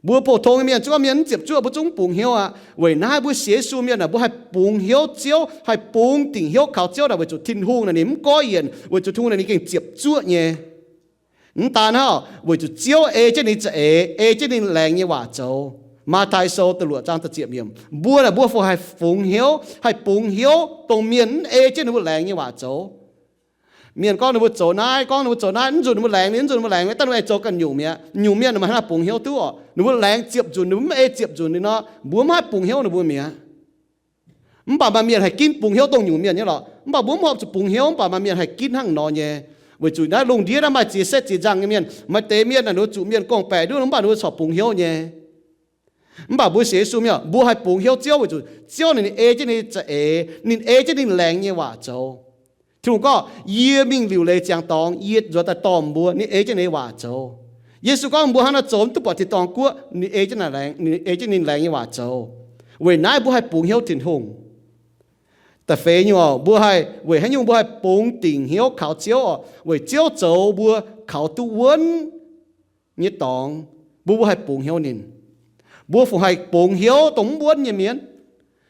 bùa phổ thông như miến chúa miến chụp chúa bùa chúng bùng hiếu à vậy nãy bùa xế su miến là bùa hai bùng hiếu chiếu hai bùng tình hiếu khảo chiếu là với chỗ thiên hùng là niệm có yên với chỗ thiên hùng là niệm chụp chúa nhé ta nào với chủ chiếu cho nên cho nên làng như quả châu mà thái sâu từ lụa trang ta chiếm hiểm bua là bua phù hai phùng hiếu tông miền cho nên làng như quả châu miền con nó châu nai dùng nó làng mấy ta nói châu cần nhủ miền mà nó phùng hiếu tu à nó làng chiếm dùng nó chiếm dùng thì nó bua mà phùng hiếu nó bua miền bảo mà miền hay kín phùng hiếu tông nhủ miền như đó bảo bua mà phùng hiếu bảo mà miền hay kín hằng nó nhé với chủ đã lùng đĩa ra mà chỉ xét chỉ rằng cái miền mà tế miền là nó chủ miền công bè đứa nó bảo nó sọp bùng hiếu nhé bảo bố xế su miền bố hay bùng hiếu chiếu với chủ chiếu này cho nên cho nên làng như quả châu thì cũng có yê mình liều lệ chẳng tòng yê rồi ta tòm bố nên cho nên quả châu Giêsu có bố hắn nó trốn tu bỏ thì tòng cua nên cho nên làng như quả châu với nãy bố hay bùng hiếu thiên hùng ta phê nhau bùa hai với hai nhung bùa hai bùng tình hiếu khảo chiếu với chiếu châu bùa khảo tu vấn như tòng bùa hai bùng hiếu nín bùa phụ hai bùng hiếu tổng vấn như miến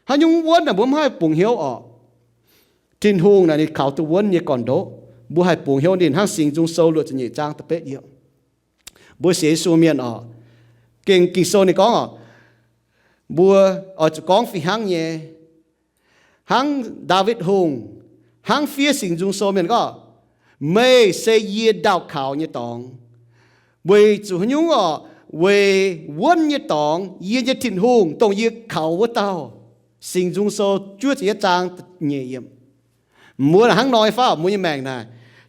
hai nhung vấn là bùa hai bùng hiếu thiên hùng là đi khảo tu vấn như còn đó bùa hai bùng hiếu nín hàng sinh dung sâu luật nhị trang ta bết yếu bùa xế su miên kinh kinh sâu này có bùa chỗ con phi hàng nhé hang David hùng hang phía sinh dung số miền có mê xây yê đào khảo như tòng vì chủ nhung về quân như tòng yê như thiên hùng tòng yê khảo với tao sinh dung số chúa chỉ trang nhẹ yếm mua là hang nói phá mua như mèng này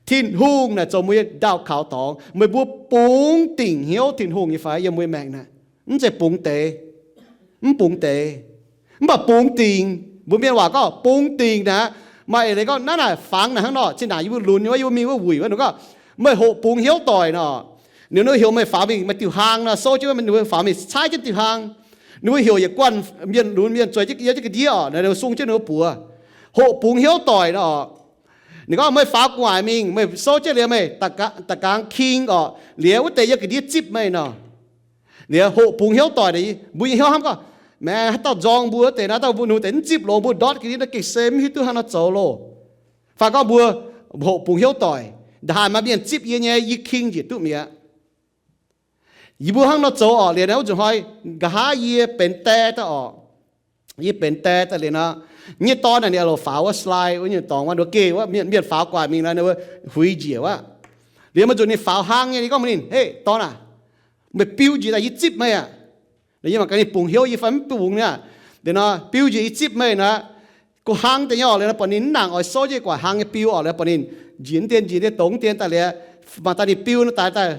thiên hùng là cho mua đào khảo tòng mới bua búng tình hiếu thiên hùng như phải yếm mua mèng này nó sẽ búng tệ mà búng tình bố miền hòa có bông tiền nè mày đấy có nó là phẳng là hắn nọ trên đài yêu lùn yêu mi yêu quỷ nó có mày hộ bông hiếu tỏi nọ nếu nó hiểu mày phá mình mày tiểu hàng là số chứ mình phá mình sai trên tiểu hàng nếu mày hiểu về quan miền lùn miền trời chứ cái đĩa này đều sung chứ nó bùa hộ bông hiếu tỏi nọ nếu có mày phá ngoài mình mày số chứ liền mày ta càng king liều cái cái đĩa chip mày nọ liều hộ bông hiếu tỏi đấy bùi hiếu ham có mẹ tao dòng bùa thế nào tao bùa nụ tên chip lô bùa đót cái nó kịch xem hít tu hắn nó走lô phải có bùa hộ bùa hiếu tỏi đại mà biến chip như nhé y king gì tụi mẹ y bùa hắn nó走liền nó dùng hỏi gà y bên tè tao y bên tè tao liền nó như to này nó phá qua slide như to qua đồ kê quá miền phá qua mình là nó hủy diệt quá liền mà dùng như phá hang như này có mình hey to nè mày biểu gì là y chip mày à nhưng mà cái này bùng hiếu y phấn bùng nha để nó biểu gì chip mày nè có hàng thế nhỏ lên nó bận nín nàng ở số gì quả hàng cái biểu ở lên bận nín diễn tiền tống tiền ta liền mà ta đi biểu nó ta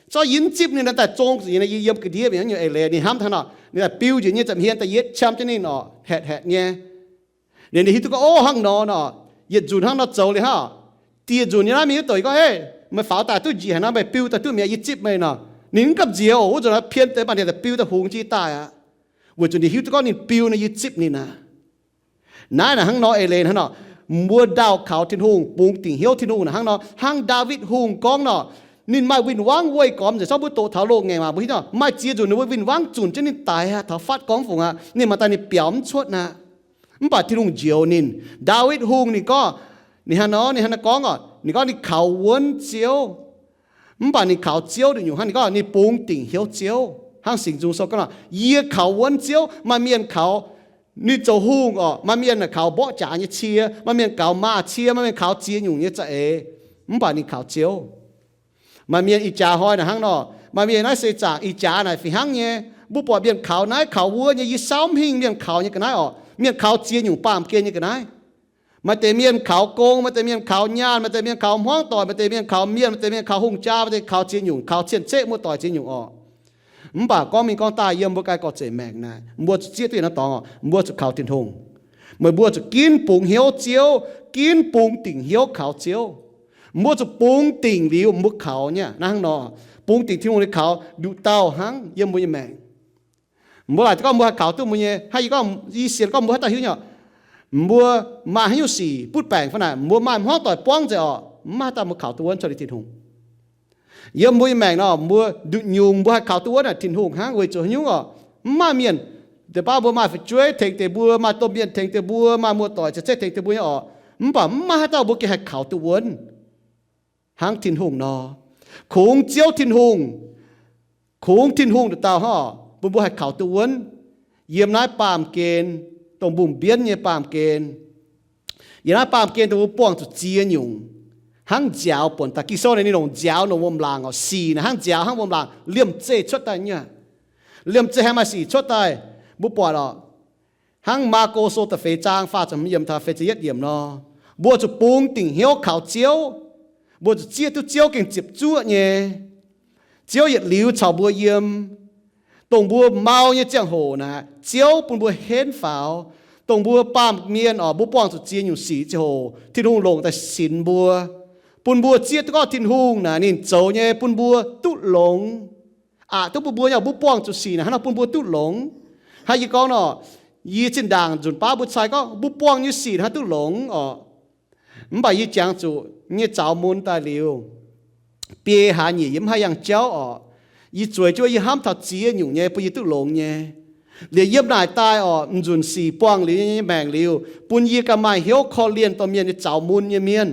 cho diễn chip nên ta trông gì này yếm cái đĩa vậy như ấy liền đi ham thằng nào nên là biểu gì như chậm hiện ta yết chăm cho nên nó hẹt nha nên đi hít có ô hàng nó yết dùn hàng nó trâu liền ha tiền dùn như nào mình tuổi có hey mà pháo ta tôi gì hả nó mày biểu ta tôi mày yết chip mày nó nín cấp gì ổ rồi nó phiên tới bản địa là biểu ta hùng chi tai à vừa chuẩn bị hít có nín biểu nó yết chip nín à nãy là hàng nói lên hàng nó mua đào khảo thiên hùng bùng tình hiếu thiên hùng là hàng nó hàng David hùng con nó nín mai win wang vui cóm rồi sau bữa tổ thảo lộ ngày mà bữa đó mai chia rồi nó win wang chun cho nín tài ha thảo phát cóm phụng ha nín mà ta nín biểu chốt na bàที่ลุงเจียวนินดาวิดฮุงนี่ก็นี่ฮะเนาะนี่ฮะนะก้องอ่ะนี่ก็นี่เขาวนเจียวbàนี่เขาเจียวอยู่ฮะนี่ก็นี่ปุงติ่งเหี่ยวเจียวห้างสิงจุงโซก็น่ะเยี่ยเขาวนเจียวมาเมียนเขานี่เจ้าฮุงอ่ะมาเมียนน่ะเขาบ่จ่าเนี่ยเชียมาเมียนเขามาเชียมาเมียนเขาเจียอยู่เนี่ยจะbàนี่เขาเจียวมาเมียนอีจ่าห้อยน่ะห้างเนาะมาเมียนน่ะเสจ่าอีจ่าน่ะฝีห้างเนี่ยบุปผาเมียนเขาไหนเขาวัวเนี่ยยี่ซ้อมหิงเมียนเขาเนี่ยก็ไหนอ่ะเมียนเขาเจียอยู่ป่ามเกณฑ์นี่ก็ได้มาแต่เมียนเขาโกงมาแต่เมียนเขาญาณมาแต่เมียนเขาห้องต่อยมาแต่เมียนเขาเมียนมาแต่เมียนเขาหุ่งจ้ามาแต่เขาเจียอยู่เขาเชียนเจ๊มัวต่อยเจียอยู่อ๋อบ่าก็มีกองตายเยี่ยมบัวกายก็เจแมงนะบัวเจี๊ยตัวนั้นต่อบัวจะเขาตินทงเมื่อบัวจะกินปุงเหี่ยวเจียวกินปุงติ่งเหี่ยวเขาเจียวบัวจะปุงติ่งวิวมุกเขาเนี่ยนั่งนอปุงติ่งที่มุกเขาดูเต้าหังเยี่ยมบัวแมงบัวอะไรก็บัวเขาตัวมุเนี่ยให้ก็ยีเสียก็บัวตาหิวเนี่ยบัวมาให้อยู่สี่พูดแปลงขนาดบัวมาห้องต่อยป้องจะอ๋อมาตามบัวเขาตัวนั้นจะได้ตินทงเยี่ยมบัวแมงเนาะบัวดุยุงบัวเขาตัวนั้นตินทงหางไว้จะหิวอ๋อมาเมียนแต่ป้าบัวมาฝึกช่วยเทงแต่บัวมาต้มเมียนเทงแต่บัวมามัวต่อยจะเจ๊เทงแต่บัวอ๋อป่ามาเจ้าบัวแกให้เขาตัวนั้นหางตินทงเนาะคงเจียวตินทงคงตินทงตัวเต่าห่อบัวให้เขาตัวนั้นเยี่ยมนายปามเกณฑ์ตรงบุ่มเบี้ยนเนี่ยปามเกณฑ์อย่างนั้นปามเกณฑ์ตัวป้องจุดเจียนอยู่ห้างเจ้าปนตะกี้โซ่ในนี่หนเจ้าหนวมลางอ๋อสีนะห้างเจ้าห้างวมลางเลี่ยมเจ๊ชดได้เนี่ยเลี่ยมเจ๊ให้มาสีชดได้บุปผาหรอห้างมาโกโซตะเฟจางฟ้าจะเยี่ยมทาเฟจะเยี่ยมเนาะบัวจะปุงติ่งเหี้ยวขาวเจียวบัวจะเจียตัวเจียวเก่งจิบจั่วเนี่ยเจียวเหยียดหลิวชาวบัวเยี่ยมตรงบัวเมาเนี่ยเจียงโหนะเจียวปุ่นบัวเห็นฝ่าวตรงบัวป้ามเมียนอ๋อบัวป้องสุดเจียนอยู่สีเจียวที่ทุ่งลงแต่สินบัวปุ่นบัวเจียก็ทิ้งหุ่งนะนี่โจเนี่ยปุ่นบัวตุหลงตัวบัวเนี่ยบัวป้องจุดสีนะฮะปุ่นบัวตุหลงให้ยี่ก้อนอ๋อยี่จินด่างจุนป้าบุษชัยก็บัวป้องอยู่สีนะตุหลงอ๋อไม่ยี่จางจุเนี่ยเจ้ามุนตาเหลียวเปียหาหนียิ้มให้ยังเจ้าอ๋อยี่จ่วยยี่ห้ามทัดเจียอยู่เนี่ยปุ่นยี่ตุหลงเนี่ยเดี๋ยวเย็บหน่ายตายอ๋อจุนสีป้องหรือแบ่งเหลียวปุ่นยี่กำไมเหี้ยวคอเลียนตัวเมียนเจ้ามุนเนี่ยเมียน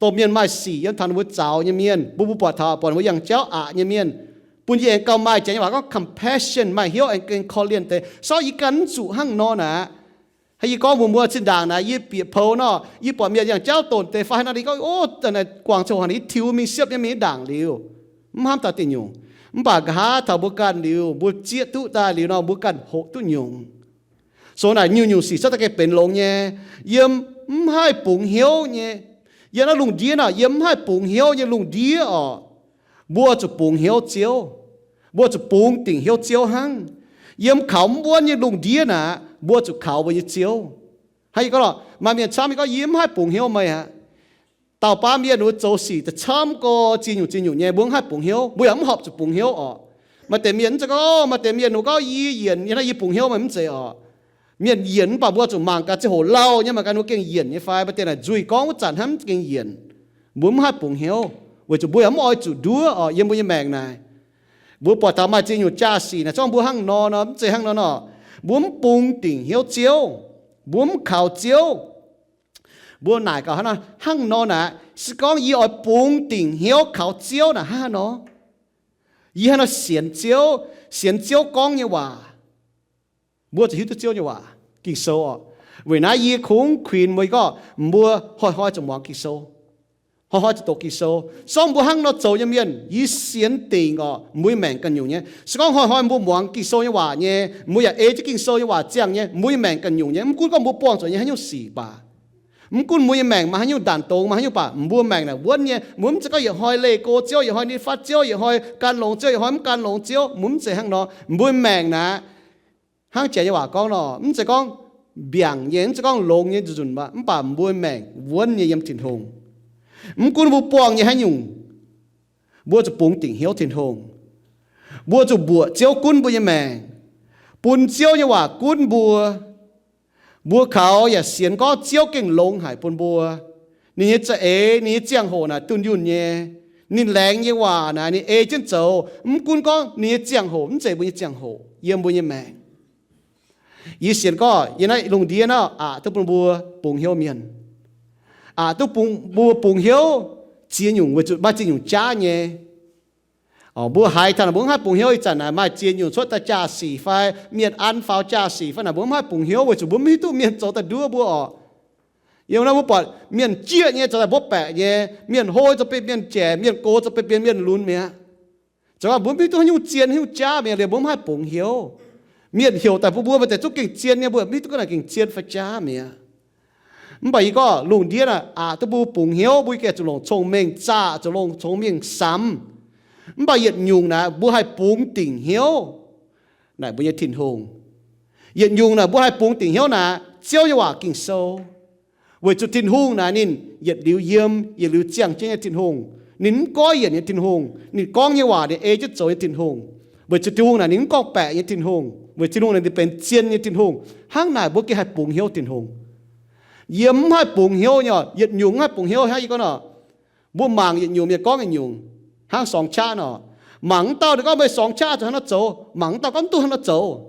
ตัวเมียนไม่สียังทันวุ้เจ้าเนี่ยเมียนบุปผาทาปอนว่ายังเจ้าเนี่ยเมียนปุ่นยี่เองก็ไม่ใจว่าก็ compassion ไม่เหี้ยวเองคอเลียนแต่ซอยยี่กันสู่ห้างนอนะให้ยี่ก้อมัวชิ้นด่างนะยี่เปียโพเนาะยี่ปอดเมียอย่างเจ้าตนแต่ฝ่ายนั้นก็โอ้แต่ในกวางโชว์หันนี้ทิวมีเสียบยังมีด่างเหลียวไม่ห้ามตัดติ่งอยู่บากหาถ้าบุกันเหลียวบุเจี๊ยตุตาเหลียวเนาะบุกันหกตุ่ยงส่วนไหนอยู่สีสัตว์ก็เป็นลงเนี่ยเยี่ยมให้ปุ่งเหี้ยวเนี่ยยังนั่งลุงดีน่ะเยี่ยมให้ปุ่งเหี้ยวยังลุงดีอ๋อบัวจะปุ่งเหี้ยวเจียวบัวจะปุ่งติ่งเหี้ยวเจียวหังเยี่ยมเขาบัวยังลุงดีน่ะบัวจะเขาบัวยังเจียวให้ก็มาเมียนช้ำก็ยิ้มให้ปุ่งเหี้ยวไหมฮะเต่าป้าเมียหนูโจสีแต่ช้ำก็จีนอยู่เนี่ยบุ้งให้ปุ่งเหี้ยวบุ้ยหอบจะปุ่งเหี้ยวอ๋อมาแต่เมียนจะก็มาแต่เมียหนูก็ยี่เย็นยังไงยี่ปุ่งเหี้ยวมันเจ๋อเมียนเย็นป่ะบัวจะมังกันจะโหเล่าเนี่ยมากันว่าเก่งเย็นเนี่ยไฟมาแต่ไหนจุยก้องว่าจันทำเก่งเย็นบุ้มให้ปุ่งเหี้ยวว่าจะบุ้ยหอบจุดดัวอ๋อยังบุ้ยแมงนายบัวปอดทำมาจีนอยู่จ้าสีนะจ้องบัวหั่งนอเนาะเจ๋หั่งนอเนาะบุ้มปุ่งติ่งเหี้ยวเจียวบุ้มข่าวเจียวบัวไหนก็ฮะนะหั่งนอนะสก้องยี่อ้อยปุ่งติ่งเหี้ยวข่าวเจียวนะฮะเนาะยี่ฮะเนาะเสียนเจียวก้องเนี่ยว่าบัวจะหิวตัวเจียวเนี่ยว่ากิโซอ่ะเวลายี่คงควีนมวยก็บัวห้อยจะมองกิโซห้อยจะตกกิโซซ้อมบัวหั่งเนาะโจยังเมียนยี่เสียนติ่งก็มวยแม่งกันอยู่เนี่ยสก้องห้อยบัวมองกิโซเนี่ยว่าเนี่ยมวยจะจะกิโซเนี่ยว่าเจียงเนี่ยมวยแม่งกันอยู่เนี่ยมันกูก็บัวป้องส่วนเนี่ยให้อยู่สี่บามันกูมวยแม่งมาให้อยู่ด่านตรงมาให้อยู่ป่าบัวแม่งน่ะวันเนี่ยมุ้มจะก็อย่าห้อยเลโก้เจียวอย่าห้อยนี่ฟัดเจียวอย่าห้อยการหลงเจียวอย่าห้อยมันการหลงเจียวมุ้มจะหั่งเนาะบัวแม่งนะห้างเจียว่าก้องเนาะมันจะก้องเบี่ยงเย็นจะก้องลงเนี่ยจุนบ่มันป่าบัวแม่งวันเนี่ยยังถิ่นหงมันกูบัวป้องเนี่ยให้อยู่บัวจะปุงติ่งเหี้ยวถิ่นหงบัวจะบัวเจียวกุ้นบัวยังแม่งปุ่นเจียวเนี่ยว่ากุ้นบัวเขาอย่าเสียนก็เจียวเก่งลงหายปนบัวนี่จะนี่เจียงโหน่ะตุนยุ่นเนี่ย nín lẹng như hòa nè nín ê chân châu cún con nín giang hồ nín chạy bún giang hồ yếm bún mèn ý xiên có ý này lùng đi nó tôi bún bùa bùng hiếu miền tôi bùng hiếu chia nhung với chút ba chia nhung cha nhé bùa hai thằng bún hai bùng hiếu chẳng là mai chia nhung suốt ta cha xỉ phai miền ăn pháo cha xỉ phai là bún hai bùng hiếu với chút bún mi tu miền chỗ ta đua bùa yêu nó bố bỏ miền chia nhé cho là bố bẻ nhé miền hôi cho bên miền trẻ miền cố cho bên miền lún mía cho là bố biết tôi nhung chiên nhung cha miền để bố hai bùng hiếu miền hiểu tại bố bố mà để chút kinh chiên nhé bố biết tôi cái này kinh chiên phải cha mía bởi có lùng đi là tôi bố bùng hiếu bố cái chỗ lùng thông minh cha chỗ lùng thông minh sắm bởi hiện nhung là bố hai bùng tình hiếu này bố như thìn hùng hiện nhung là bố hai bùng tình hiếu là chiếu như hòa kinh sâu với chút thiên hùng là nín yết liu yếm yết liu chiang trên thiên hùng nín có yết như thiên hùng nín con như hòa để ê chút chỗ như thiên hùng với chút thiên hùng là nín con bẹ như thiên hùng với thiên hùng làเป็นchiên như thiên hùng hang này bố kia hai bùng hiếu thiên hùng yếm hai bùng hiếu nhở yết nhung hai bùng hiếu hay gì con nọ bố màng yết nhung yết con yết nhung hang song cha nọ mắng tao thì có mấy song cha cho nó chỗ mắng tao có tu nó chỗ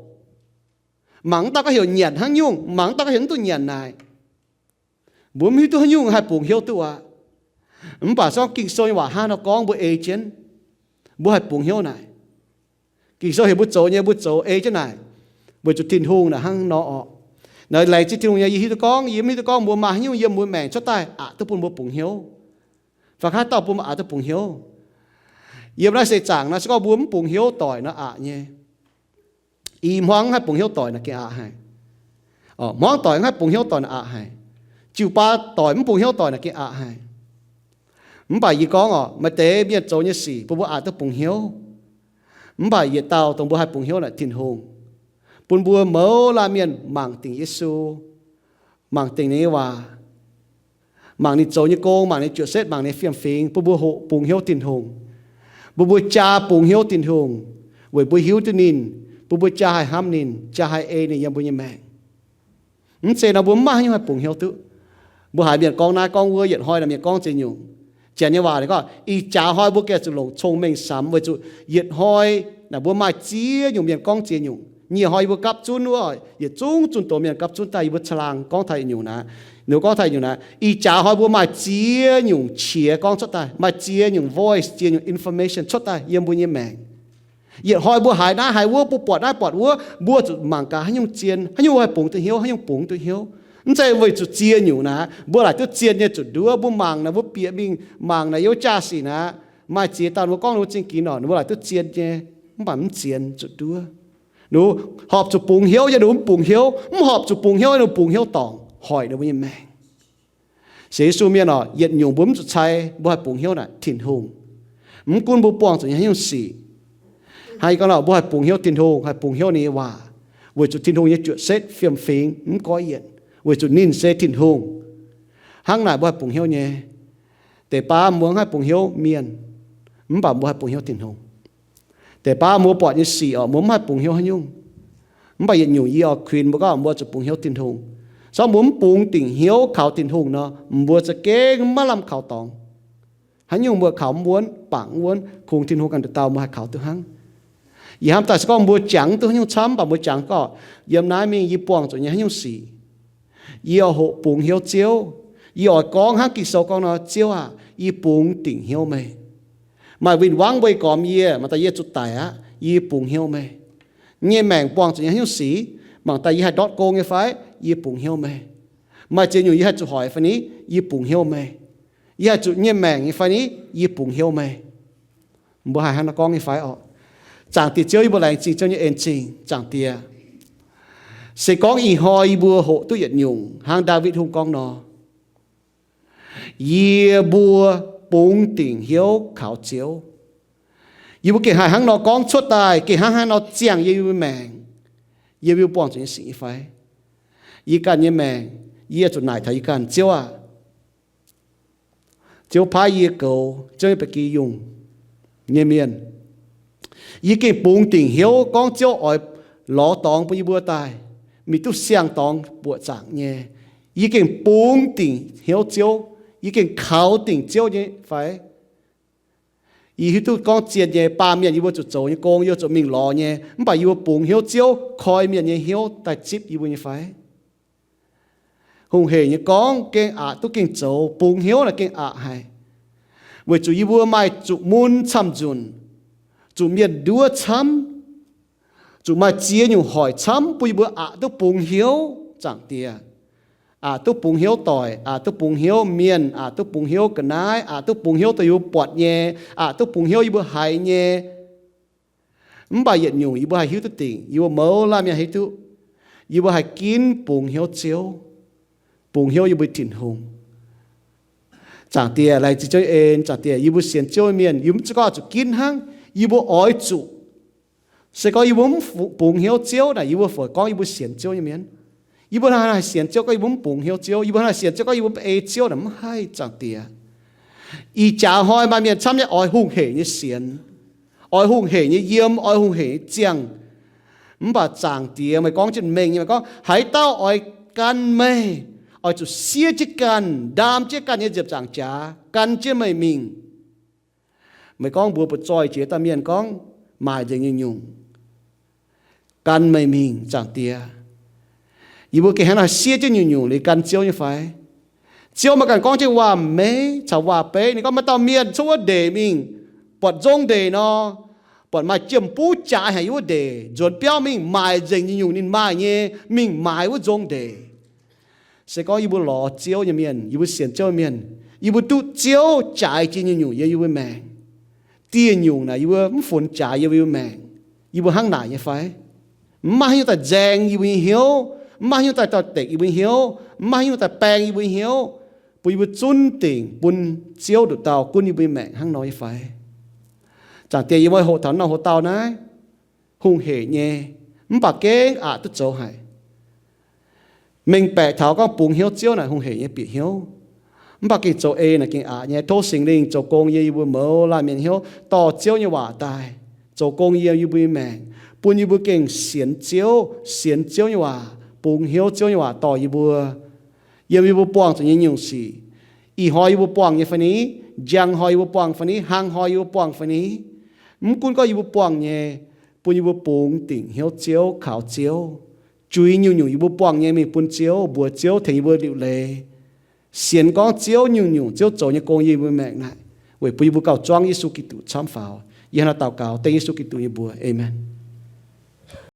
mắng tao có hiểu nhện hang nhung mắng tao có hiểu tu nhện này bố mi tôi nhung hai bùng hiếu tôi bà sao kinh soi hòa hai nó con bố ê chén bố hai bùng hiếu này kinh soi bố chỗ nhé bố chỗ ê chén này bố chỗ thiên hùng là hang nó nói lại chỉ thiên hùng nhà gì tôi con gì mi tôi con bố mà nhung yếm bố mẹ cho tay tôi buồn bố bùng hiếu và hai tao bố mà tôi bùng hiếu yếm nó sẽ chẳng nó sẽ có bố bùng hiếu tỏi nó nhé im hoang hai bùng hiếu tỏi là cái hay hoang tỏi hai bùng hiếu tỏi là hay chịu ba tỏi bùng hiếu tỏi là cái hay bà gì có mà tế biết chỗ như gì bố tôi bùng hiếu bà gì tao tổng bố hai bùng hiếu là thiên hùng bún bùa mẫu là miền mảng tình Giêsu mảng tình này và mảng này chỗ như cô mảng này chuyện xét mảng này phiền phiền bố hộ bùng hiếu thiên hùng bố cha bùng hiếu thiên hùng với bố hiếu tu nín bố cha hai ham nín cha hai ê này yếm bố như mẹ sẽ nó bố má như hai bùng hiếu tự bố hai miền con nai con vua hiện hoi là miền con chơi nhung chèn như vậy đấy có y cha hoi bố kia chụp lồng thông minh sắm với chụp hiện hoi là bố mai chia nhung miền con chia nhung nhiều hoi bố cặp chun nữa hiện chung chun tổ miền cặp chun tay bố chlang con thầy nhung nè nếu con thầy nhung nè y cha hoi bố mai chia nhung chia con chốt tay mai chia nhung voice chia nhung information chốt tay yếm bố như mẹ hiện hoi bố hai na hai vua bố bọt vua bố chụp mảng cả hay nhung chiên hay nhung hai bùng tự hiếu hay nhung bùng tự hiếu chạy với chút chia nhiều nè bữa lại chút chia như chút đứa bữa màng là bữa bịa mình màng là yếu cha xỉ nè mai chia tao bữa con nó trên kín nọ bữa lại chút chia như bấm chia chút đứa đủ họp chút bùng hiếu cho đủ bùng hiếu họp chút bùng hiếu đủ bùng hiếu tòng hỏi được bao nhiêu mẹ sĩ su miên nọ hiện nhung bấm chút say bữa bùng hiếu nè thìn hùng cún bữa bong chút như nhung xỉ hay con nọ bữa bùng hiếu thìn hùng hay bùng hiếu này hòa với chút thìn hùng như chuyện xét phiền phiền có hiện với chút nín sẽ thìn hùng hang này bố bùng hiếu nhé để ba muốn hai bùng hiếu miền bảo bố hai bùng hiếu thìn hùng để ba mua bỏ như xì ở muốn hai bùng hiếu hay nhung bảo hiện nhiều gì ở khuyên bố có mua chút bùng hiếu thìn hùng sau muốn bùng tình hiếu khảo thìn hùng nó mua sẽ kế mà làm khảo tòng hay nhung mua khảo muốn bảng muốn cùng thìn hùng cần được tàu mua hai khảo từ hang vì ham tại sao có mua trắng từ nhung chấm bảo mua trắng có yếm nái mình y buông rồi nhé hay nhung xì y hộ bùng hiếu chiếu y ở con hát kỳ sâu con nó chiếu y bùng tỉnh hiếu mày mà vì vắng với còm y mà ta y chút tài y bùng hiếu mày nghe mèn buông cho hiếu sĩ mà ta y hai đót cô nghe phải y bùng hiếu mày mà chỉ nhiều y hai chút hỏi phải ní y bùng hiếu mày y hai chút nghe mèn nghe phải ní y bùng hiếu mày bữa hai nó con nghe phải chẳng tiệt chơi bữa này chỉ cho như em trình chẳng tiệt sẽ có ý hoi bùa hộ tôi nhận nhung hàng David hùng con nó ye bùa bùng tình hiếu khảo chiếu ye bùa kể hai hàng nó con chốt tài kể hàng nó chàng ye bùa mèn ye bùa bỏng cho những sĩ phải ye can ye mèn ye chỗ này thấy can chiếu chiếu phá ye cầu chơi bạch kỳ dùng ye miền ye kể bùng tình hiếu con chiếu ở ló tòng bùa bùa tài mi tu xiang tòng bộ trạng nhé, ý kiến bùng tỉnh hiếu chiếu, ý kiến khảo tỉnh chiếu như phải, ý hiếu tu con chiên nhé ba miệng yêu chủ trâu như con yêu chủ mình lò nhé không phải yêu bùng hiếu chiếu khoi miệng nhé hiếu tại chip yêu như phải hùng hề như con kênh tu kênh trâu bùng hiếu là kênh hay với chủ yêu mai chủ muốn chăm dùn chủ miệng đua chăm chủ mai chia nhiều hỏi chăm bùi bữa tu bùng hiếu chẳng tiệt tu bùng hiếu tỏi tu bùng hiếu miên tu bùng hiếu cái nái tu bùng hiếu tôi yêu bọt nhé tu bùng hiếu yêu hại nhé bài hiện nhung yêu hại hiếu tu tỉnh yêu mẫu làm nhà hay tu yêu hại kín bùng hiếu chiếu bùng hiếu yêu thìn hùng chẳng tiệt lại chỉ chơi en chẳng tiệt yêu xiên chiếu miên yêu chỉ có chủ kín hăng yêu ói chủ sẽ có yêu bùng hiếu chiếu là yêu phải có yêu xiên chiếu như miên yêu bữa nay xiên chiếu có yêu bùng hiếu chiếu yêu bữa nay xiên chiếu có yêu ê chiếu làm hay chẳng tiệt ý chả hỏi mà miền chăm nhé ỏi hung hệ như xiên ỏi hung hệ như yếm ỏi hung hệ chiang bà chẳng tiệt mày con chuyện mình nhưng mà con hãy tao ỏi can mày ỏi chủ xia chiếc can đam chiếc can như dẹp chẳng trả can chiếc mày mình mày con bùa bật tròi chế ta miền con mài dừng như nhung can mày mình chẳng tiệt yêu bữa cái hắn là xia chứ nhung nhung lấy can chiếu như phải chiếu mà cần con chơi hòa mấy cháu hòa bé này con mà tao miền số đề mình bọt rong đề nó bọt mà chiêm bú trái hay yêu đề rồi béo mình mài dành như nhung nên mài nhé mình mài với rong đề sẽ có yêu bữa lò chiếu như miền yêu bữa xiên chiếu miền yêu bữa tu chiếu trái chỉ như nhung yêu bữa mèn tiền nhung này yêu bữa phun trái yêu bữa mèn yêu bữa hăng nải như phải mà như ta giang yêu bữa hiếu mà như ta tọt tệ yêu bữa hiếu mà như ta bèn yêu bữa hiếu bùi bùi chun tỉnh bùn chiếu được tàu quân như bùi mẹ hăng nói phải chẳng tiền như mọi hộ thảo nào hộ tàu này hung hệ nhé bà kế tức châu hải mình bẻ thảo con bùng hiếu chiếu này hung hệ nhé bị hiếu bà kế châu ê này kinh nhé thô sinh linh châu công như bùi mẫu là miền hiếu tỏ chiếu như hòa tài châu công như bùi mẹ bùi như bùi kinh xiên chiếu như hòa bùng hiếu chiếu như hòa tỏ như bùi yêu yêu buông cho những gì, y hỏi yêu buông như phần ní, giang hỏi yêu buông phần ní, hang hỏi yêu buông phần ní, cũng có yêu buông nhé, bún yêu buông tỉnh hiếu chiếu khảo chiếu, chui nhiều nhiều yêu buông nhé mình bún chiếu, bùa chiếu thành yêu liệu lệ, xiên con chiếu nhiều chiếu chỗ như con yêu mẹ này, vậy bún yêu cầu choang Giêsu Kitô chăm pháo, yên là tàu cáo tên Giêsu Kitô như bùa, amen.